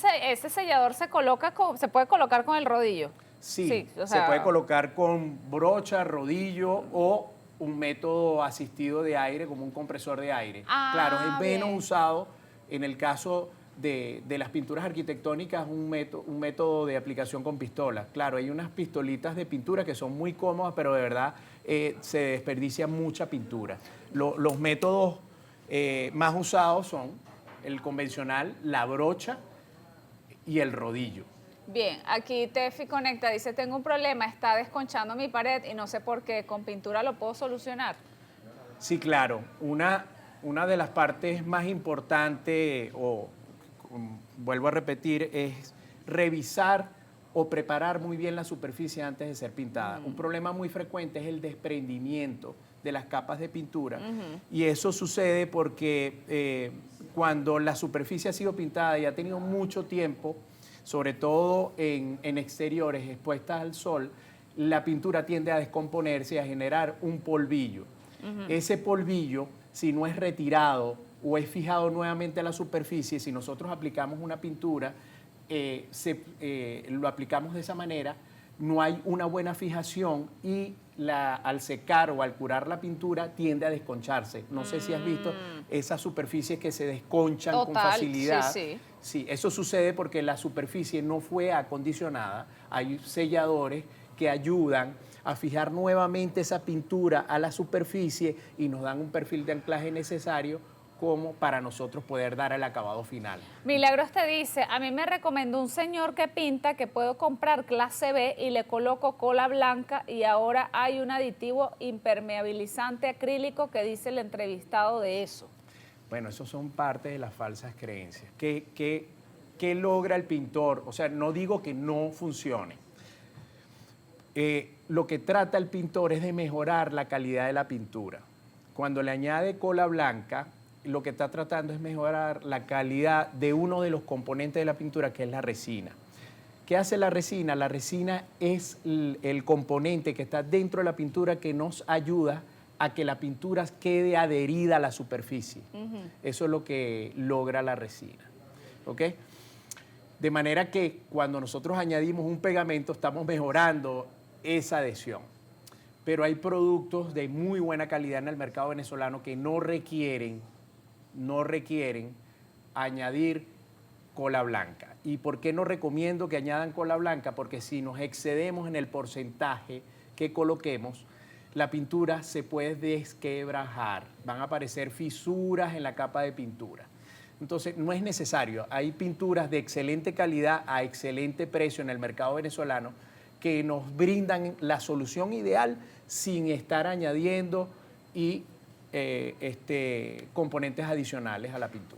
[SPEAKER 1] sellador se puede colocar con el rodillo?
[SPEAKER 3] Sí, se puede colocar con brocha, rodillo o un método asistido de aire como un compresor de aire. Claro, es menos usado en el caso de las pinturas arquitectónicas, un método de aplicación con pistolas. Claro, hay unas pistolitas de pintura que son muy cómodas, pero de verdad se desperdicia mucha pintura. Los métodos más usados son el convencional, la brocha y el rodillo.
[SPEAKER 1] Bien, aquí Tefi Conecta dice, tengo un problema, está desconchando mi pared y no sé por qué, ¿con pintura lo puedo solucionar?
[SPEAKER 3] Sí, claro. Una de las partes más importantes, vuelvo a repetir, es revisar o preparar muy bien la superficie antes de ser pintada. Un problema muy frecuente es el desprendimiento de las capas de pintura y eso sucede porque cuando la superficie ha sido pintada y ha tenido mucho tiempo, sobre todo en exteriores expuestas al sol, la pintura tiende a descomponerse y a generar un polvillo. Ese polvillo, si no es retirado o es fijado nuevamente a la superficie, si nosotros aplicamos una pintura, lo aplicamos de esa manera, no hay una buena fijación y al secar o al curar la pintura tiende a desconcharse. No sé si has visto esas superficies que se desconchan con facilidad.
[SPEAKER 1] Sí.
[SPEAKER 3] Sí, eso sucede porque la superficie no fue acondicionada. Hay selladores que ayudan a fijar nuevamente esa pintura a la superficie y nos dan un perfil de anclaje necesario como para nosotros poder dar el acabado final.
[SPEAKER 1] Milagros te dice, a mí me recomendó un señor que pinta que puedo comprar clase B y le coloco cola blanca y ahora hay un aditivo impermeabilizante acrílico que dice el entrevistado de eso.
[SPEAKER 3] Bueno, esos son parte de las falsas creencias. ¿Qué logra el pintor? O sea, no digo que no funcione. Lo que trata el pintor es de mejorar la calidad de la pintura. Cuando le añade cola blanca, lo que está tratando es mejorar la calidad de uno de los componentes de la pintura, que es la resina. ¿Qué hace la resina? La resina es el componente que está dentro de la pintura que nos ayuda a que la pintura quede adherida a la superficie. Eso es lo que logra la resina. ¿Ok? De manera que cuando nosotros añadimos un pegamento estamos mejorando esa adhesión. Pero hay productos de muy buena calidad en el mercado venezolano que no requieren añadir cola blanca. ¿Y por qué no recomiendo que añadan cola blanca? Porque si nos excedemos en el porcentaje que coloquemos, la pintura se puede desquebrajar, van a aparecer fisuras en la capa de pintura. Entonces, no es necesario. Hay pinturas de excelente calidad a excelente precio en el mercado venezolano que nos brindan la solución ideal sin estar añadiendo componentes adicionales a la pintura.